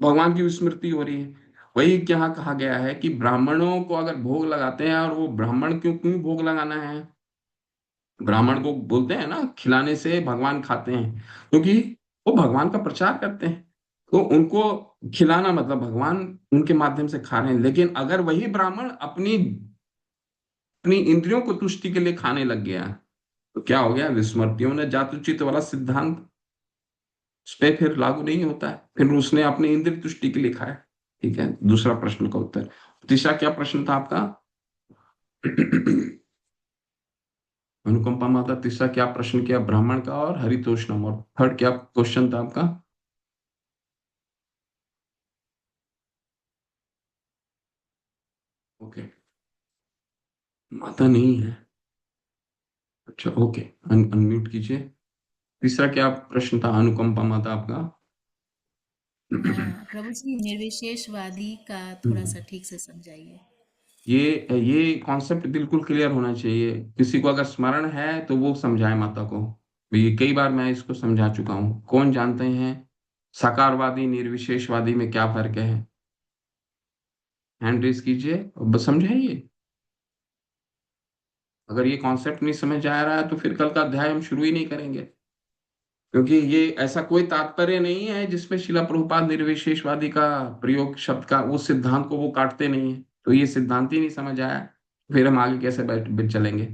Speaker 1: भगवान की विस्मृति हो रही है। वही क्या कहा गया है कि ब्राह्मणों को अगर भोग लगाते हैं, और वो ब्राह्मण क्यों क्यों भोग लगाना है, ब्राह्मण को बोलते हैं ना खिलाने से भगवान खाते हैं, क्योंकि वो भगवान का प्रचार करते हैं, तो उनको खिलाना मतलब भगवान उनके माध्यम से खा रहे हैं। लेकिन अगर वही ब्राह्मण अपनी अपनी इंद्रियों को तुष्टि के लिए खाने लग गया, तो क्या हो गया, विस्मृतियों ने जातुचित वाला सिद्धांत उस पर फिर लागू नहीं होता है, फिर उसने अपने इंद्रिय तुष्टि के लिए खाया। ठीक है, दूसरा प्रश्न का उत्तर। तीसरा क्या प्रश्न था आपका? अनुकंपा माता, तीसरा क्या प्रश्न किया? ब्राह्मण का और हरितोषणम, और थर्ड क्या क्वेश्चन था आपका? ओके, माता नहीं है, अच्छा ओके, अनम्यूट कीजिए। तीसरा क्या प्रश्न था अनुकंपा माता आपका?
Speaker 4: प्रभु जी, निर्विशेषवादी का थोड़ा
Speaker 1: हम्म,
Speaker 4: सा ठीक से समझाइए।
Speaker 1: ये कॉन्सेप्ट बिल्कुल क्लियर होना चाहिए, किसी को अगर स्मरण है तो वो समझाए माता को। ये कई बार मैं इसको समझा चुका हूँ। कौन जानते हैं साकारवादी निर्विशेषवादी में क्या फर्क है? हैंड रेज कीजिए और बस समझाइए। अगर ये कॉन्सेप्ट नहीं समझ आ रहा है तो फिर कल का अध्याय हम शुरू ही नहीं करेंगे, क्योंकि ये ऐसा कोई तात्पर्य नहीं है जिसमें शिला प्रभुपाद निर्विशेषवादी का प्रयोग शब्द का वो सिद्धांत को वो काटते नहीं है। तो ये सिद्धांत ही नहीं समझ आया, फिर हम आगे कैसे बैठ चलेंगे?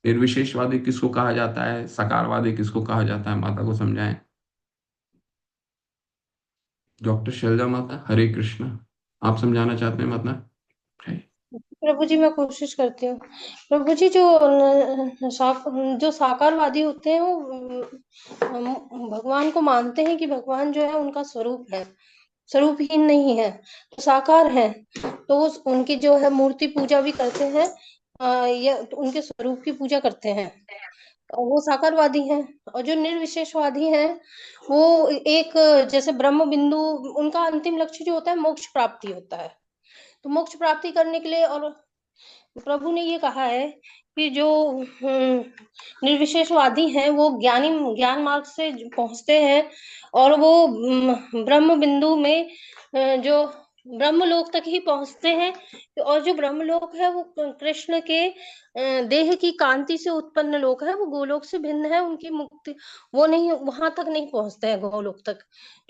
Speaker 1: निर्विशेषवादी किसको कहा जाता है, साकारवादी किसको कहा जाता है, माता को समझाएं। डॉक्टर शैलजा माता, हरे कृष्णा, आप समझाना चाहते हैं माता?
Speaker 7: प्रभु जी मैं कोशिश करती हूँ। प्रभु जी जो जो साकारवादी होते हैं वो भगवान को मानते हैं कि भगवान जो है उनका स्वरूप है, स्वरूपहीन नहीं है, तो साकार है, तो उनकी जो है मूर्ति पूजा भी करते हैं, या उनके स्वरूप की पूजा करते हैं, और वो साकारवादी हैं। और जो निर्विशेषवादी हैं वो एक जैसे ब्रह्म बिंदु, उनका अंतिम लक्ष्य जो होता है मोक्ष प्राप्ति होता है। तो मोक्ष प्राप्ति करने के लिए, और प्रभु ने ये कहा है कि जो निर्विशेषवादी हैं वो ज्ञान मार्ग से पहुंचते हैं, और वो ब्रह्म बिंदु में जो ब्रह्म लोक तक ही पहुंचते हैं। और जो ब्रह्म लोक है वो कृष्ण के देह की कांति से उत्पन्न लोक है, वो गोलोक से भिन्न है, उनकी मुक्ति वो नहीं, वहां तक नहीं पहुंचते हैं गोलोक तक,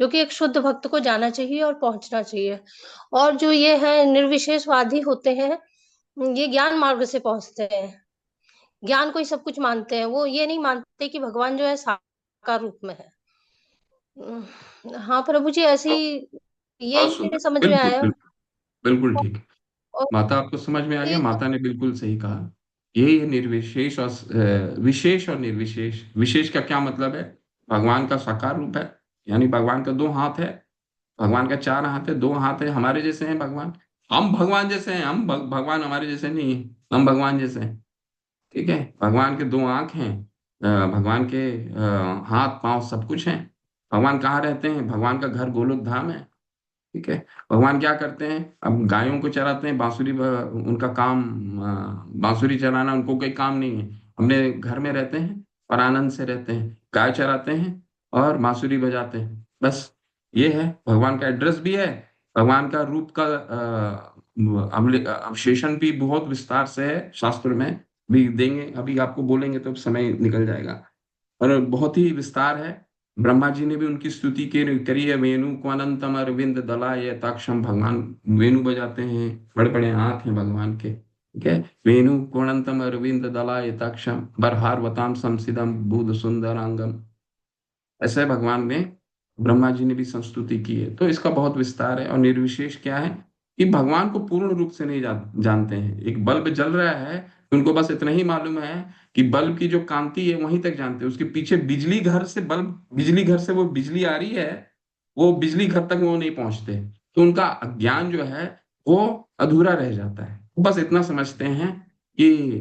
Speaker 7: जो कि एक शुद्ध भक्त को जाना चाहिए और पहुंचना चाहिए। और जो ये है निर्विशेषवादी होते हैं, ये ज्ञान मार्ग से पहुंचते हैं, ज्ञान को ही सब कुछ मानते हैं, वो ये नहीं मानते कि भगवान जो है साकार रूप में है। हाँ प्रभु जी, ऐसी
Speaker 1: बहुत
Speaker 7: यही मेरे
Speaker 1: सुंदर,
Speaker 7: समझ में
Speaker 1: बिल्कुल
Speaker 7: आया।
Speaker 1: बिल्कुल, बिल्कुल ठीक।
Speaker 7: और
Speaker 1: माता आपको समझ में आ गया,
Speaker 7: ये
Speaker 1: माता ने बिल्कुल सही कहा। यही है निर्विशेष और विशेष और निर्विशेष। विशेष का क्या मतलब है? भगवान का साकार रूप है, यानी भगवान का दो हाथ है, भगवान का चार हाथ है, दो हाथ है, हमारे जैसे हैं भगवान। हम भगवान जैसे हैं, हम भगवान हमारे जैसे नहीं है, हम भगवान जैसे हैं। ठीक है, भगवान के दो आंख हैं, भगवान के हाथ पांव सब कुछ हैं। भगवान कहाँ रहते हैं? भगवान का घर गोलोक धाम है। ठीक है, भगवान क्या करते हैं? अब गायों को चराते हैं, उनका काम बांसुरी चराना उनको कोई काम नहीं है। हमने घर में रहते हैं और आनंद से रहते हैं, गाय चराते हैं और बांसुरी बजाते हैं, बस ये है। भगवान का एड्रेस भी है, भगवान का रूप का अवशेषण भी बहुत विस्तार से है, शास्त्र में भी देंगे, अभी आपको बोलेंगे तो समय निकल जाएगा, और बहुत ही विस्तार है। ब्रह्मा जी ने भी उनकी स्तुति करी है, वेणु को अनंतम अरविंद दलाय ताक्षम, भगवान वेणु बजाते हैं, बड़े बड़े हाथ हैं भगवान के। ठीक है, वेणु को अनंतम अरविंद दलाय ताक्षम बरहारवताम संसिदम बुध सुंदरांगम, ऐसे भगवान ने, ब्रह्मा जी ने भी संस्तुति की है। तो इसका बहुत विस्तार है। और निर्विशेष क्या है कि भगवान को पूर्ण रूप से नहीं जानते हैं। एक बल्ब जल रहा है तो उनको बस इतना ही मालूम है कि बल्ब की जो कांति है वहीं तक जानते हैं, उसके पीछे बिजली घर से वो बिजली आ रही है, वो बिजली घर तक वो नहीं पहुंचते। तो उनका ज्ञान जो है वो अधूरा रह जाता है। बस इतना समझते हैं कि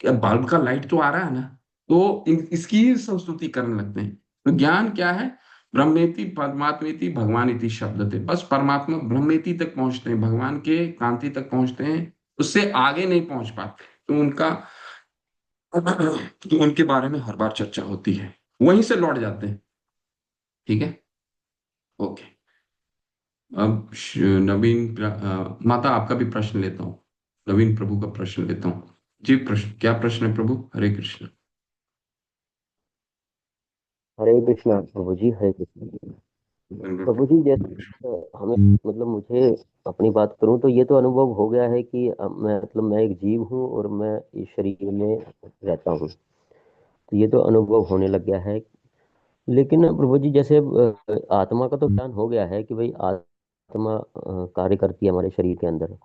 Speaker 1: क्या बल्ब का लाइट तो आ रहा है ना, तो इसकी ही संस्तुति करने लगते हैं। तो ज्ञान क्या है? ब्रह्मेति परमात्मेति भगवानिति शब्द थे, बस परमात्मा ब्रह्मेति तक पहुंचते हैं, भगवान के कांति तक पहुंचते हैं, उससे आगे नहीं पहुंच पाते। तो उनके बारे में हर बार चर्चा होती है, वहीं से लौट जाते हैं। ठीक है, ओके। अब माता आपका भी प्रश्न लेता हूँ, नवीन प्रभु का प्रश्न लेता हूँ। जी, प्रश्न क्या प्रश्न है प्रभु? हरे कृष्ण।
Speaker 5: हरे कृष्णा प्रभु जी, हरे कृष्णा। प्रभु जी, जैसे हमें मतलब मुझे अपनी बात करूं तो ये तो अनुभव हो गया है कि मैं एक जीव हूं और मैं इस शरीर में रहता हूं, तो ये तो अनुभव होने लग गया है। लेकिन प्रभु जी, जैसे आत्मा का तो ज्ञान हो गया है कि भाई आत्मा कार्य करती है हमारे शरीर के अंदर,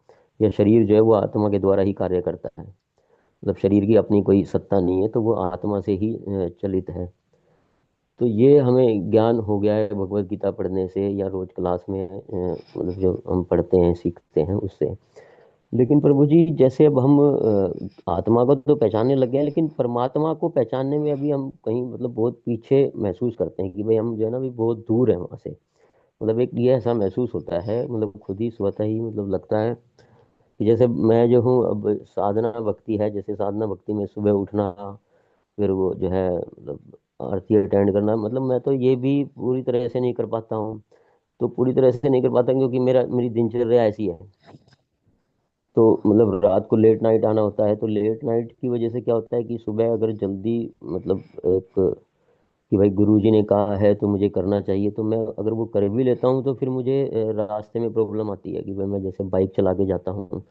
Speaker 5: या शरीर जो है वो आत्मा के द्वारा ही कार्य करता है, मतलब शरीर की अपनी कोई सत्ता नहीं है, तो वो आत्मा से ही चलित है। तो ये हमें ज्ञान हो गया है भगवत गीता पढ़ने से, या रोज क्लास में मतलब जो हम पढ़ते हैं सीखते हैं उससे। लेकिन प्रभु जी, जैसे अब हम आत्मा को तो पहचानने लग गए हैं, लेकिन परमात्मा को पहचानने में अभी हम कहीं मतलब बहुत पीछे महसूस करते हैं कि भाई हम जो है ना अभी बहुत दूर है वहां से। मतलब एक ये ऐसा महसूस होता है, मतलब खुद ही स्वतः ही मतलब लगता है कि जैसे मैं जो हूँ अब साधना भक्ति है, जैसे साधना भक्ति में सुबह उठना, फिर वो जो है मतलब आरती अटेंड करना, मतलब मैं तो ये भी पूरी तरह से नहीं कर पाता हूँ। तो पूरी तरह से नहीं कर पाता क्योंकि मेरी दिनचर्या ऐसी है। तो मतलब रात को लेट नाइट आना होता है, तो लेट नाइट की वजह से क्या होता है कि सुबह अगर जल्दी मतलब एक कि भाई गुरुजी ने कहा है तो मुझे करना चाहिए, तो मैं अगर वो कर भी लेता हूँ तो फिर मुझे रास्ते में प्रॉब्लम आती है कि भाई मैं जैसे बाइक चला के जाता हूँ,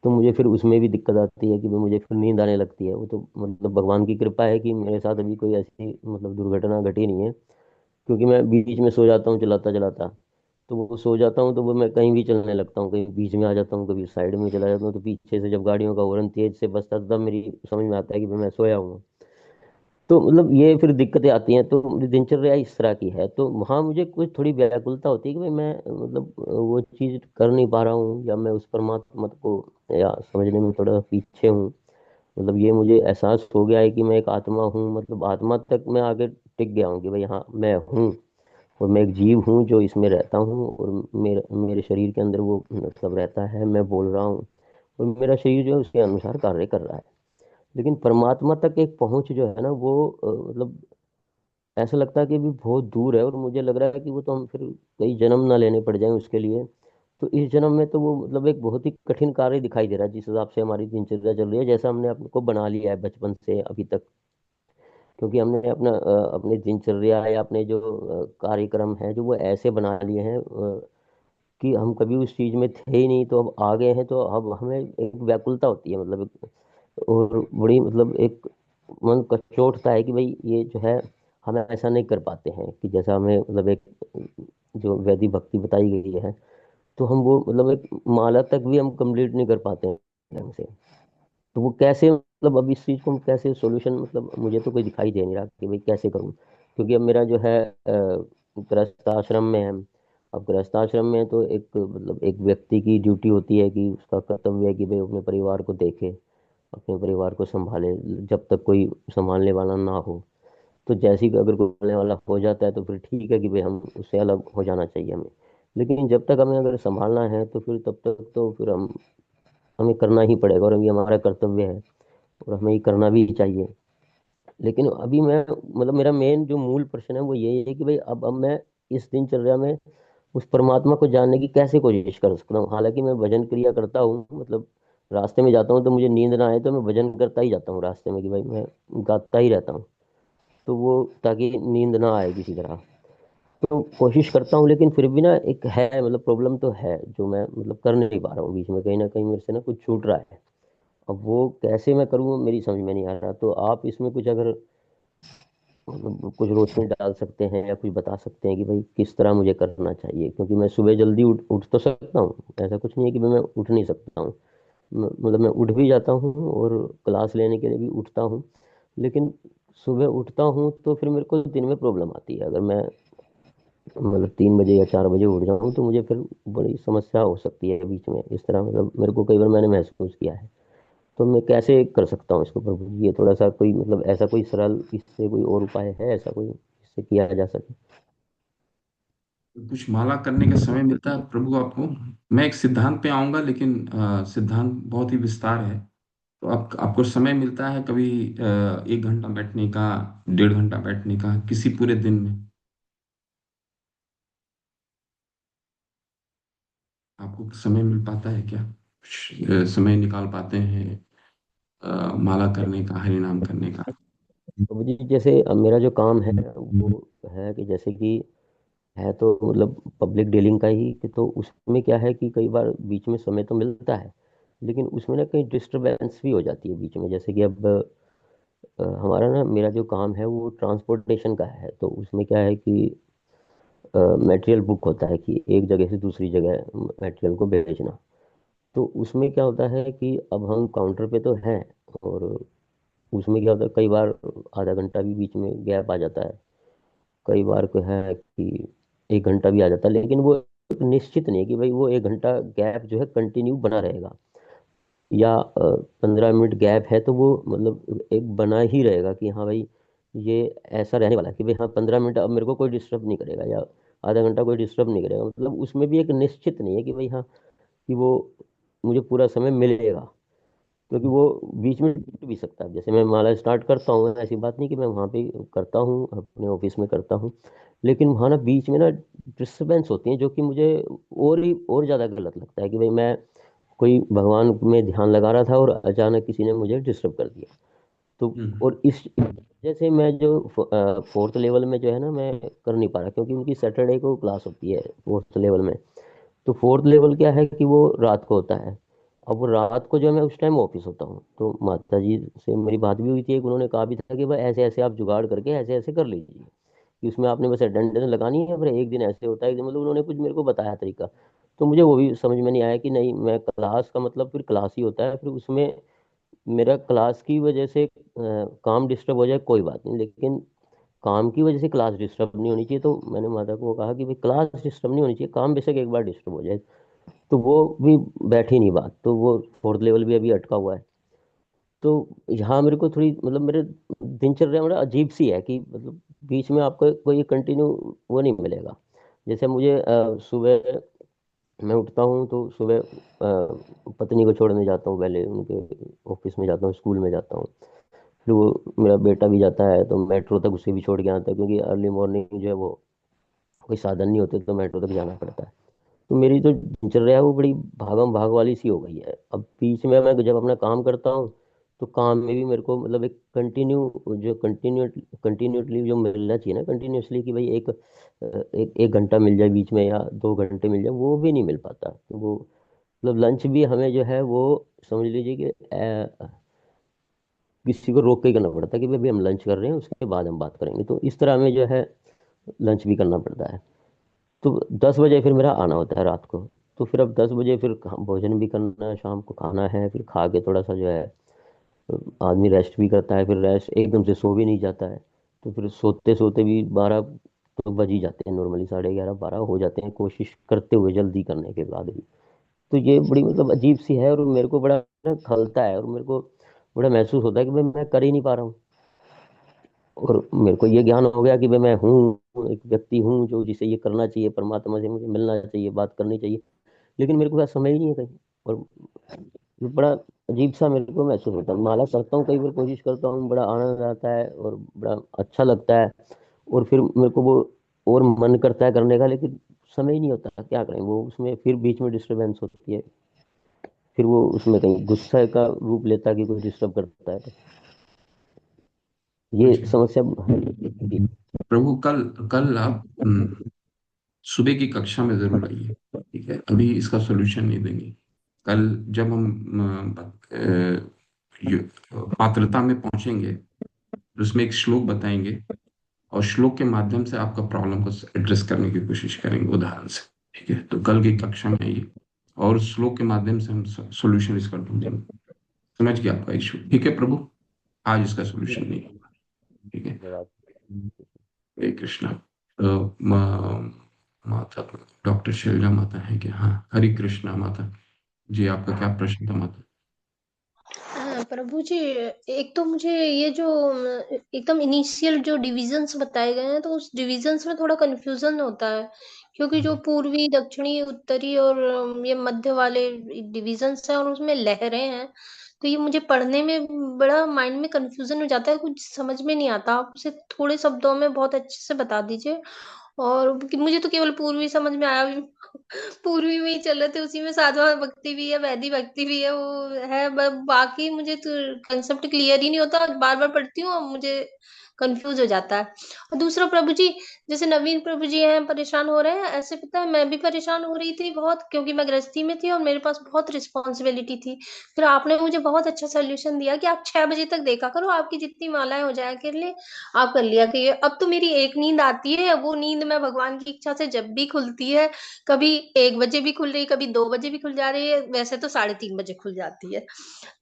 Speaker 5: तो मुझे फिर उसमें भी दिक्कत आती है कि भाई मुझे फिर नींद आने लगती है। वो तो मतलब भगवान की कृपा है कि मेरे साथ अभी कोई ऐसी मतलब दुर्घटना घटी नहीं है, क्योंकि मैं बीच में सो जाता हूँ चलाता चलाता। तो वो सो जाता हूँ तो वो मैं कहीं भी चलने लगता हूँ, कहीं बीच में आ जाता हूँ, कभी साइड में चला जाता हूँ, तो पीछे से जब गाड़ियों का हॉर्न तेज से बजता है, तब मेरी समझ में आता है कि भाई मैं सोया हूँ। तो मतलब ये फिर दिक्कतें आती हैं। तो मेरी दिनचर्या इस तरह की है, तो वहाँ मुझे कुछ थोड़ी व्याकुलता होती है कि भाई मैं मतलब वो चीज़ कर नहीं पा रहा हूँ, या मैं उस परमात्मा को या समझने में थोड़ा पीछे हूँ। मतलब ये मुझे एहसास हो गया है कि मैं एक आत्मा हूँ, मतलब आत्मा तक मैं आगे टिक गया हूँ कि भाई हाँ मैं हूँ, और मैं एक जीव हूँ जो इसमें रहता हूँ, और मेरे मेरे शरीर के अंदर वो मतलब रहता है, मैं बोल रहा हूँ, और मेरा शरीर जो है उसके अनुसार कार्य कर रहा है। लेकिन परमात्मा तक एक पहुंच जो है ना वो मतलब ऐसा लगता है कि भी बहुत दूर है, और मुझे लग रहा है कि वो तो हम फिर कई जन्म ना लेने पड़ जाएं उसके लिए। तो इस जन्म में तो वो मतलब एक बहुत ही कठिन कार्य दिखाई दे रहा है, जिस हिसाब से हमारी दिनचर्या चल रही है, जैसा हमने अपने को बना लिया है बचपन से अभी तक। क्योंकि हमने अपनी दिनचर्या या अपने जो कार्यक्रम है जो वो ऐसे बना लिए हैं कि हम कभी उस चीज में थे ही नहीं, तो अब आ गए हैं, तो अब हमें एक व्याकुलता होती है, मतलब और बड़ी मतलब एक मन कचोटता है कि भाई ये जो है हम ऐसा नहीं कर पाते हैं कि जैसा हमें मतलब एक जो वैदिक भक्ति बताई गई है, तो हम वो मतलब एक माला तक भी हम कंप्लीट नहीं कर पाते हैं ढंग से। तो वो कैसे मतलब अब इस चीज को हम कैसे सॉल्यूशन, मतलब मुझे तो कोई दिखाई दे नहीं रहा कि भाई कैसे करूं। क्योंकि अब मेरा जो है गृहस्थ आश्रम में है। अब गृहस्थ आश्रम में तो एक मतलब एक व्यक्ति की ड्यूटी होती है कि उसका कर्तव्य है कि भाई अपने परिवार को देखे, अपने परिवार को संभाले, जब तक कोई संभालने वाला ना हो। तो जैसे ही अगर कोई संभालने वाला हो जाता है तो फिर ठीक है कि भाई हम उससे अलग हो जाना चाहिए हमें। लेकिन जब तक हमें अगर संभालना है तो फिर तब तक तो फिर हमें करना ही पड़ेगा, और ये हमारा कर्तव्य है, और हमें ये करना भी चाहिए। लेकिन अभी मैं मतलब मेरा मेन जो मूल प्रश्न है वो यही है कि भाई अब मैं इस दिनचर्या में उस परमात्मा को जानने की कैसे कोशिश कर सकता हूँ। हालांकि मैं भजन क्रिया करता हूँ, मतलब रास्ते में जाता हूँ तो मुझे नींद ना आए तो मैं भजन करता ही जाता हूँ रास्ते में, कि भाई मैं गाता ही रहता हूँ, तो वो ताकि नींद ना आए किसी तरह। तो कोशिश करता हूँ, लेकिन फिर भी ना एक है मतलब प्रॉब्लम तो है जो मैं मतलब कर नहीं पा रहा हूँ, बीच में कहीं ना कहीं मेरे से ना कुछ छूट रहा है। अब वो कैसे मैं करूँ मेरी समझ में नहीं आ रहा। तो आप इसमें कुछ अगर मतलब कुछ रोशनी डाल सकते हैं या कुछ बता सकते हैं कि भाई किस तरह मुझे करना चाहिए, क्योंकि मैं सुबह जल्दी उठ तो सकता हूँ, ऐसा कुछ नहीं है कि मैं उठ नहीं सकता हूँ। मतलब मैं उठ भी जाता हूँ और क्लास लेने के लिए भी उठता हूँ। लेकिन सुबह उठता हूँ तो फिर मेरे को दिन में प्रॉब्लम आती है। अगर मैं मतलब 3 बजे या 4 बजे उठ जाऊँ तो मुझे फिर बड़ी समस्या हो सकती है बीच में, इस तरह मतलब मेरे को कई बार मैंने महसूस किया है। तो मैं कैसे कर सकता हूँ इसको प्रभु जी? ये थोड़ा सा कोई मतलब ऐसा कोई सरल इससे कोई और उपाय है ऐसा कोई जिससे किया जा सके?
Speaker 1: कुछ माला करने का समय मिलता है प्रभु आपको? मैं एक सिद्धांत पे आऊंगा, लेकिन सिद्धांत बहुत ही विस्तार है। तो आपको समय मिलता है कभी 1 घंटा बैठने का, 1.5 घंटा बैठने का, किसी पूरे दिन में आपको समय मिल पाता है क्या? समय निकाल पाते हैं माला करने का, हरि नाम करने का?
Speaker 5: प्रभु जी जैसे अब मेरा जो काम है वो है कि जैसे कि है तो मतलब पब्लिक डीलिंग का ही कि तो उसमें क्या है कि कई बार बीच में समय तो मिलता है, लेकिन उसमें ना कहीं डिस्टरबेंस भी हो जाती है बीच में। जैसे कि अब हमारा ना मेरा जो काम है वो ट्रांसपोर्टेशन का है, तो उसमें क्या है कि मटेरियल बुक होता है कि एक जगह से दूसरी जगह मटेरियल को भेजना। तो उसमें क्या होता है कि अब हम काउंटर पे तो हैं, और उसमें क्या होता है कई बार आधा घंटा भी बीच में गैप आ जाता है, कई बार को है कि 1 घंटा भी आ जाता है, लेकिन वो निश्चित नहीं है कि भाई वो 1 घंटा गैप जो है कंटिन्यू बना रहेगा, या 15 मिनट गैप है तो वो मतलब एक बना ही रहेगा कि हाँ भाई ये ऐसा रहने वाला है कि भाई हाँ 15 मिनट अब मेरे को कोई डिस्टर्ब नहीं करेगा, या आधा घंटा कोई डिस्टर्ब नहीं करेगा। मतलब उसमें भी एक निश्चित नहीं है कि भाई हाँ कि वो मुझे पूरा समय मिलेगा, क्योंकि वो बीच में टूट भी सकता है। जैसे मैं माला स्टार्ट करता हूँ, ऐसी बात नहीं कि मैं वहाँ पे करता हूँ अपने ऑफिस में करता हूँ, लेकिन वहाँ ना बीच में ना डिस्टर्बेंस होती है जो कि मुझे और ही और ज़्यादा गलत लगता है कि भाई मैं कोई भगवान में ध्यान लगा रहा था और अचानक किसी ने मुझे डिस्टर्ब कर दिया। तो
Speaker 1: हम्म।
Speaker 5: और इस जैसे मैं जो 4th लेवल में जो है ना मैं कर नहीं पा रहा, क्योंकि उनकी सैटरडे को क्लास होती है 4th लेवल में। तो 4th लेवल क्या है कि वो रात को होता है। अब वो रात को जो है मैं उस टाइम ऑफिस होता हूँ, तो माता जी से मेरी बात भी हुई थी, एक उन्होंने कहा भी था कि भाई ऐसे ऐसे आप जुगाड़ करके ऐसे ऐसे कर लीजिए, कि उसमें आपने बस अटेंडेंस लगानी है, फिर एक दिन ऐसे होता है, एक दिन मतलब उन्होंने कुछ मेरे को बताया तरीका। तो मुझे वो भी समझ में नहीं आया कि नहीं, मैं क्लास का मतलब फिर क्लास ही होता है, फिर उसमें मेरा क्लास की वजह से काम डिस्टर्ब हो जाए कोई बात नहीं, लेकिन काम की वजह से क्लास डिस्टर्ब नहीं होनी चाहिए। तो मैंने माता को कहा कि भाई क्लास डिस्टर्ब नहीं होनी चाहिए, काम बेशक एक बार डिस्टर्ब हो जाए। तो वो भी बैठी नहीं बात, तो वो 4th लेवल भी अभी अटका हुआ है। तो यहाँ मेरे को थोड़ी मतलब मेरे दिनचर्या में अजीब सी है कि मतलब बीच में आपको कोई कंटिन्यू वो नहीं मिलेगा। जैसे मुझे सुबह मैं उठता हूँ तो सुबह पत्नी को छोड़ने जाता हूँ, पहले उनके ऑफिस में जाता हूँ, स्कूल में जाता हूँ। फिर वो मेरा बेटा भी जाता है तो मेट्रो तक उसे भी छोड़ के आता है, क्योंकि अर्ली मॉर्निंग जो है वो कोई साधन नहीं होते तो मेट्रो तक जाना पड़ता है। तो मेरी जो दिनचर्या है वो बड़ी भागम भाग वाली सी हो गई है। अब बीच में मैं जब अपना काम करता हूँ तो काम में भी मेरे को मतलब एक कंटिन्यूटली जो मिलना चाहिए ना कंटिन्यूसली, कि भाई एक घंटा मिल जाए बीच में या 2 घंटे मिल जाए, वो भी नहीं मिल पाता। तो वो मतलब लंच भी हमें जो है वो समझ लीजिए कि किसी को रोक के ही करना पड़ता है कि भाई हम लंच कर रहे हैं उसके बाद हम बात करेंगे, तो इस तरह हमें जो है लंच भी करना पड़ता है। तो 10 बजे फिर मेरा आना होता है रात को। तो फिर अब 10 बजे फिर भोजन भी करना है, शाम को खाना है, फिर खा के थोड़ा सा जो है आदमी रेस्ट भी करता है, फिर रेस्ट एकदम से सो भी नहीं जाता है। तो फिर सोते सोते भी 12 तो बज ही जाते हैं, नॉर्मली 11:30 12 हो जाते हैं, कोशिश करते हुए जल्दी करने के बाद भी। तो ये बड़ी मतलब अजीब सी है, और मेरे को बड़ा ना खलता है, और मेरे को बड़ा महसूस होता है कि भाई मैं कर ही नहीं पा रहा हूँ। और मेरे को ये ज्ञान हो गया कि भाई मैं हूँ एक व्यक्ति हूँ जो जिसे ये करना चाहिए, परमात्मा से मुझे मिलना चाहिए, बात करनी चाहिए, लेकिन मेरे को ऐसा समय ही नहीं है कहीं। और ये बड़ा अजीब सा मेरे को महसूस होता है। माला करता हूँ, कई बार कोशिश करता हूँ, बड़ा आनंद आता है और बड़ा अच्छा लगता है, और फिर मेरे को वो और मन करता है करने का, लेकिन समय ही नहीं होता, क्या करें। वो उसमें फिर बीच में डिस्टरबेंस होती है, फिर वो उसमें कहीं गुस्सा का रूप लेता है कि कोई डिस्टर्ब करता है, तो ये
Speaker 1: समझ गया
Speaker 5: समस्या है।
Speaker 1: प्रभु। कल कल आप सुबह की कक्षा में जरूर आइए, ठीक है? अभी इसका सॉल्यूशन नहीं देंगे। कल जब हम पात्रता में पहुंचेंगे तो उसमें एक श्लोक बताएंगे, और श्लोक के माध्यम से आपका प्रॉब्लम को एड्रेस करने की कोशिश करेंगे उदाहरण से, ठीक है? तो कल की कक्षा में आइए और उस श्लोक के माध्यम से हम सॉल्यूशन इसका ढूंढेंगे। समझ गया आपका इशू? ठीक है प्रभु, आज इसका सॉल्यूशन नहीं होगा, ठीक है?
Speaker 5: धन्यवाद।
Speaker 1: हरे कृष्णा। तो माता डॉक्टर शैलजा माता है कि हाँ? हरे कृष्णा माता जी, आपका क्या प्रश्न था माता?
Speaker 7: प्रभु जी, एक तो मुझे ये जो एकदम इनिशियल जो डिविजन्स बताए गए हैं, तो उस डिविजन्स में थोड़ा कंफ्यूजन होता है, क्योंकि जो पूर्वी, दक्षिणी, उत्तरी और ये मध्य वाले डिविजन्स हैं और उसमें लहरें हैं, तो ये मुझे पढ़ने में बड़ा माइंड में कंफ्यूजन हो जाता है, कुछ समझ में नहीं आता। आप उसे थोड़े शब्दों में बहुत अच्छे से बता दीजिए। और मुझे तो केवल पूर्वी समझ में आया भी पूर्वी में ही चल रहे थे, उसी में साधना भक्ति भी है, वैदिक भक्ति भी है, वो है। बाकी मुझे तो कंसेप्ट क्लियर ही नहीं होता, बार बार पढ़ती हूँ और मुझे कंफ्यूज हो जाता है। और दूसरा प्रभु जी, जैसे नवीन प्रभु जी हैं परेशान हो रहे हैं, ऐसे पता है मैं भी परेशान हो रही थी बहुत, क्योंकि मैं गृहस्थी में थी और मेरे पास बहुत रिस्पॉन्सिबिलिटी थी। फिर आपने मुझे बहुत अच्छा सोल्यूशन दिया कि आप 6 बजे तक देखा करो, आपकी जितनी मालाएं हो जाया कर लिए आप कर लिया करिए। अब तो मेरी एक नींद आती है, वो नींद मैं भगवान की इच्छा से जब भी खुलती है, कभी 1 बजे भी खुल रही, कभी 2 बजे भी खुल जा रही है, वैसे तो 3:30 बजे खुल जाती है।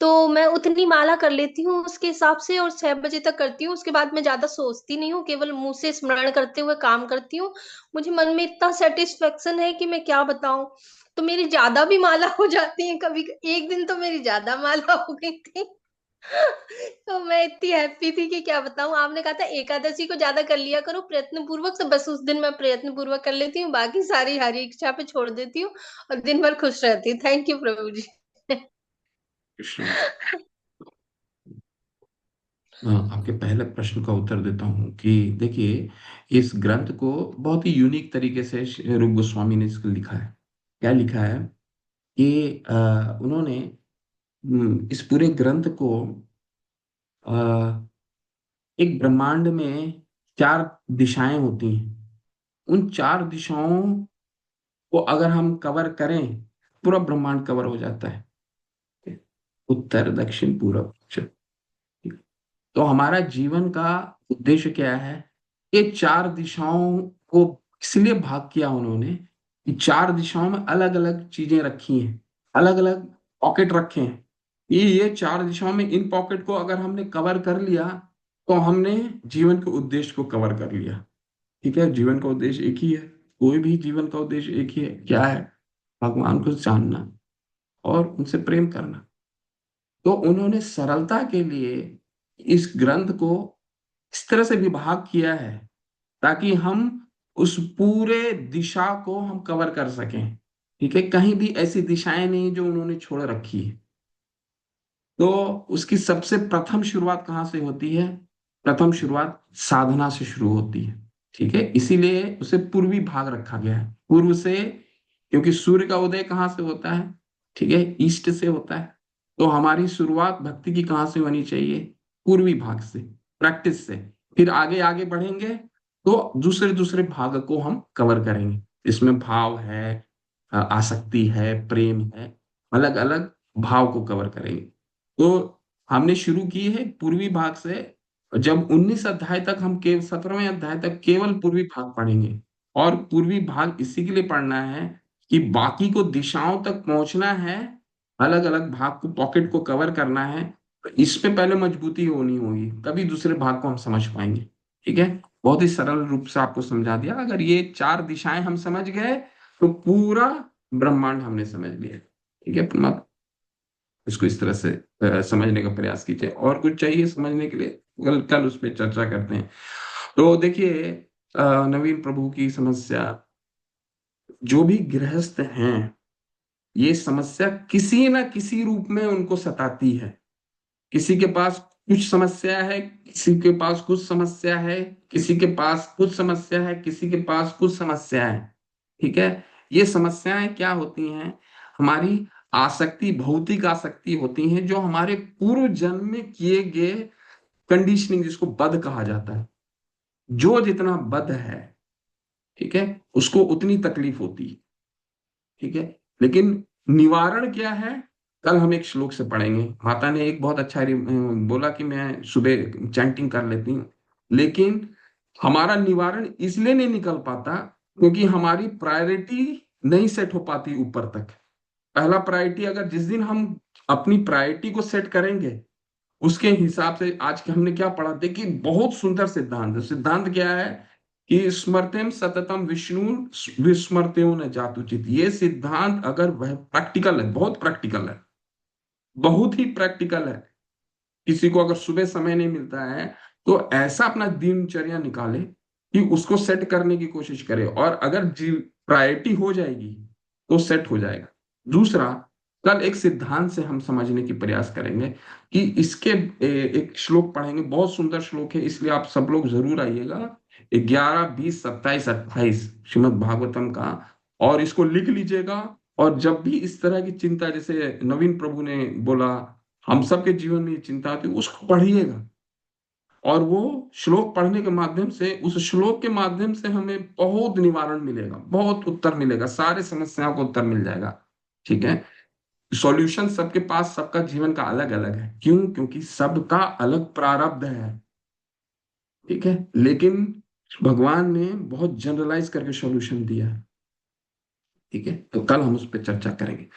Speaker 7: तो मैं उतनी माला कर लेती हूँ उसके हिसाब से, और 6 बजे तक करती हूँ। उसके बाद मैं ज्यादा सोचती नहीं हूँ, केवल मुंह से स्मरण करते हुए काम करती हूँ। मुझे मन में इतना सेटिस्फेक्शन है कि मैं क्या बताऊं। तो मेरी ज्यादा भी माला हो जाती है कभी। एक दिन तो मेरी ज्यादा माला हो गई थी। तो मैं इतनी हैप्पी थी कि क्या बताऊं। आपने कहा था एकादशी को ज्यादा कर लिया करो प्रयत्न पूर्वक, तो बस उस दिन मैं प्रयत्न पूर्वक कर लेती हूँ, बाकी सारी हरी इच्छा पे छोड़ देती हूँ और दिन भर खुश रहती हूँ। थैंक यू प्रभु जी।
Speaker 1: कृष्ण। आपके पहले प्रश्न का उत्तर देता हूँ कि देखिए, इस ग्रंथ को बहुत ही यूनिक तरीके से रूप गोस्वामी ने इसको लिखा है। क्या लिखा है कि उन्होंने इस पूरे ग्रंथ को अ, एक ब्रह्मांड में 4 दिशाएं होती हैं। उन 4 दिशाओं को अगर हम कवर करें, पूरा ब्रह्मांड कवर हो जाता है। उत्तर, दक्षिण, पूर्व, पश्चिम। तो हमारा जीवन का उद्देश्य क्या है? ये 4 दिशाओं को इसलिए भाग किया उन्होंने कि 4 दिशाओं में अलग अलग चीजें रखी हैं, अलग अलग पॉकेट रखे हैं। ये 4 दिशाओं में इन पॉकेट को अगर हमने कवर कर लिया, तो हमने जीवन के उद्देश्य को कवर कर लिया। ठीक है, जीवन का उद्देश्य एक ही है। कोई भी जीवन का उद्देश्य एक ही है। क्या है? भगवान को जानना और उनसे प्रेम करना। तो उन्होंने सरलता के लिए इस ग्रंथ को इस तरह से विभाग किया है ताकि हम उस पूरे दिशा को हम कवर कर सकें। ठीक है, कहीं भी ऐसी दिशाएं नहीं जो उन्होंने छोड़ रखी है। तो उसकी सबसे प्रथम शुरुआत कहाँ से होती है? प्रथम शुरुआत साधना से शुरू होती है। ठीक है, इसीलिए उसे पूर्वी भाग रखा गया है, पूर्व से, क्योंकि सूर्य का उदय कहाँ से होता है? ठीक है, ईस्ट से होता है। तो हमारी शुरुआत भक्ति की कहाँ से होनी चाहिए? पूर्वी भाग से, प्रैक्टिस से। फिर आगे आगे बढ़ेंगे तो दूसरे दूसरे भाग को हम कवर करेंगे। इसमें भाव है, आसक्ति है, प्रेम है, अलग अलग भाव को कवर करेंगे। तो हमने शुरू की है पूर्वी भाग से। जब 19 अध्याय तक हम केवल 17वें अध्याय तक केवल पूर्वी भाग पढ़ेंगे। और पूर्वी भाग इसी के लिए पढ़ना है कि बाकी को दिशाओं तक पहुंचना है, अलग अलग भाग को, पॉकेट को कवर करना है। तो इस पे पहले मजबूती होनी होगी, तभी दूसरे भाग को हम समझ पाएंगे। ठीक है, बहुत ही सरल रूप से आपको समझा दिया। अगर ये 4 दिशाएं हम समझ गए तो पूरा ब्रह्मांड हमने समझ लिया। ठीक है, परमात्मा, इसको इस तरह से समझने का प्रयास कीजिए। और कुछ चाहिए समझने के लिए, कल कल उस पर चर्चा करते हैं। तो देखिए, नवीन प्रभु की समस्या, जो भी गृहस्थ हैं, ये समस्या किसी न किसी रूप में उनको सताती है। किसी के पास कुछ समस्या है, किसी के पास कुछ समस्या है, किसी के पास कुछ समस्या है, किसी के पास कुछ समस्या है। ठीक है, ये समस्याएं क्या होती हैं? हमारी आसक्ति, भौतिक आसक्ति होती हैं, जो हमारे पूर्व जन्म में किए गए कंडीशनिंग, जिसको बद कहा जाता है। जो जितना बद है, ठीक है, उसको उतनी तकलीफ होती है। ठीक है, लेकिन निवारण क्या है? कल हम एक श्लोक से पढ़ेंगे। माता ने एक बहुत अच्छा बोला कि मैं सुबह चैंटिंग कर लेती हूँ, लेकिन हमारा निवारण इसलिए नहीं निकल पाता क्योंकि हमारी प्रायोरिटी नहीं सेट हो पाती ऊपर तक। पहला प्रायोरिटी, अगर जिस दिन हम अपनी प्रायोरिटी को सेट करेंगे, उसके हिसाब से आज के हमने क्या पढ़ा, देखिए बहुत सुंदर सिद्धांत। सिद्धांत क्या है कि स्मर्तेम सततम विष्णु विस्मर्त्यो न जातुचित। ये सिद्धांत अगर वह प्रैक्टिकल है, बहुत प्रैक्टिकल है, बहुत ही प्रैक्टिकल है। किसी को अगर सुबह समय नहीं मिलता है तो ऐसा अपना दिनचर्या निकाले कि उसको सेट करने की कोशिश करे, और अगर प्रायोरिटी हो जाएगी तो सेट हो जाएगा। दूसरा, कल एक सिद्धांत से हम समझने की प्रयास करेंगे कि इसके एक श्लोक पढ़ेंगे, बहुत सुंदर श्लोक है, इसलिए आप सब लोग जरूर आइएगा। 11, 20, 27, 28 श्रीमद् भागवतम का, और इसको लिख लीजिएगा। और जब भी इस तरह की चिंता, जैसे नवीन प्रभु ने बोला हम सबके जीवन में ये चिंता आती है, उसको पढ़िएगा। और वो श्लोक पढ़ने के माध्यम से, उस श्लोक के माध्यम से हमें बहुत निवारण मिलेगा, बहुत उत्तर मिलेगा, सारे समस्याओं को उत्तर मिल जाएगा। ठीक है, सॉल्यूशन सबके पास, सबका जीवन का अलग अलग है। क्यों? क्योंकि सबका अलग प्रारब्ध है। ठीक है, लेकिन भगवान ने बहुत जनरलाइज करके सॉल्यूशन दिया है। ठीक है, तो कल हम उस पर चर्चा करेंगे।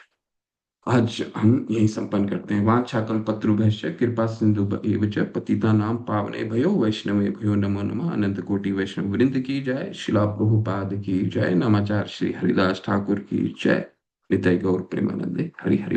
Speaker 1: आज हम यही संपन्न करते हैं। वाञ्छाकल्पतरुभ्यश्च कृपा सिंधु एव च पतितानां पावनेभ्यो वैष्णवेभ्यो नमो नमः। अनंत कोटि वैष्णव वृंद की जय। शिला प्रभुपाद की जय। नमाचार्य श्री हरिदास ठाकुर की जय। निताई गौर प्रेमानंदे। हरि हरि बोल।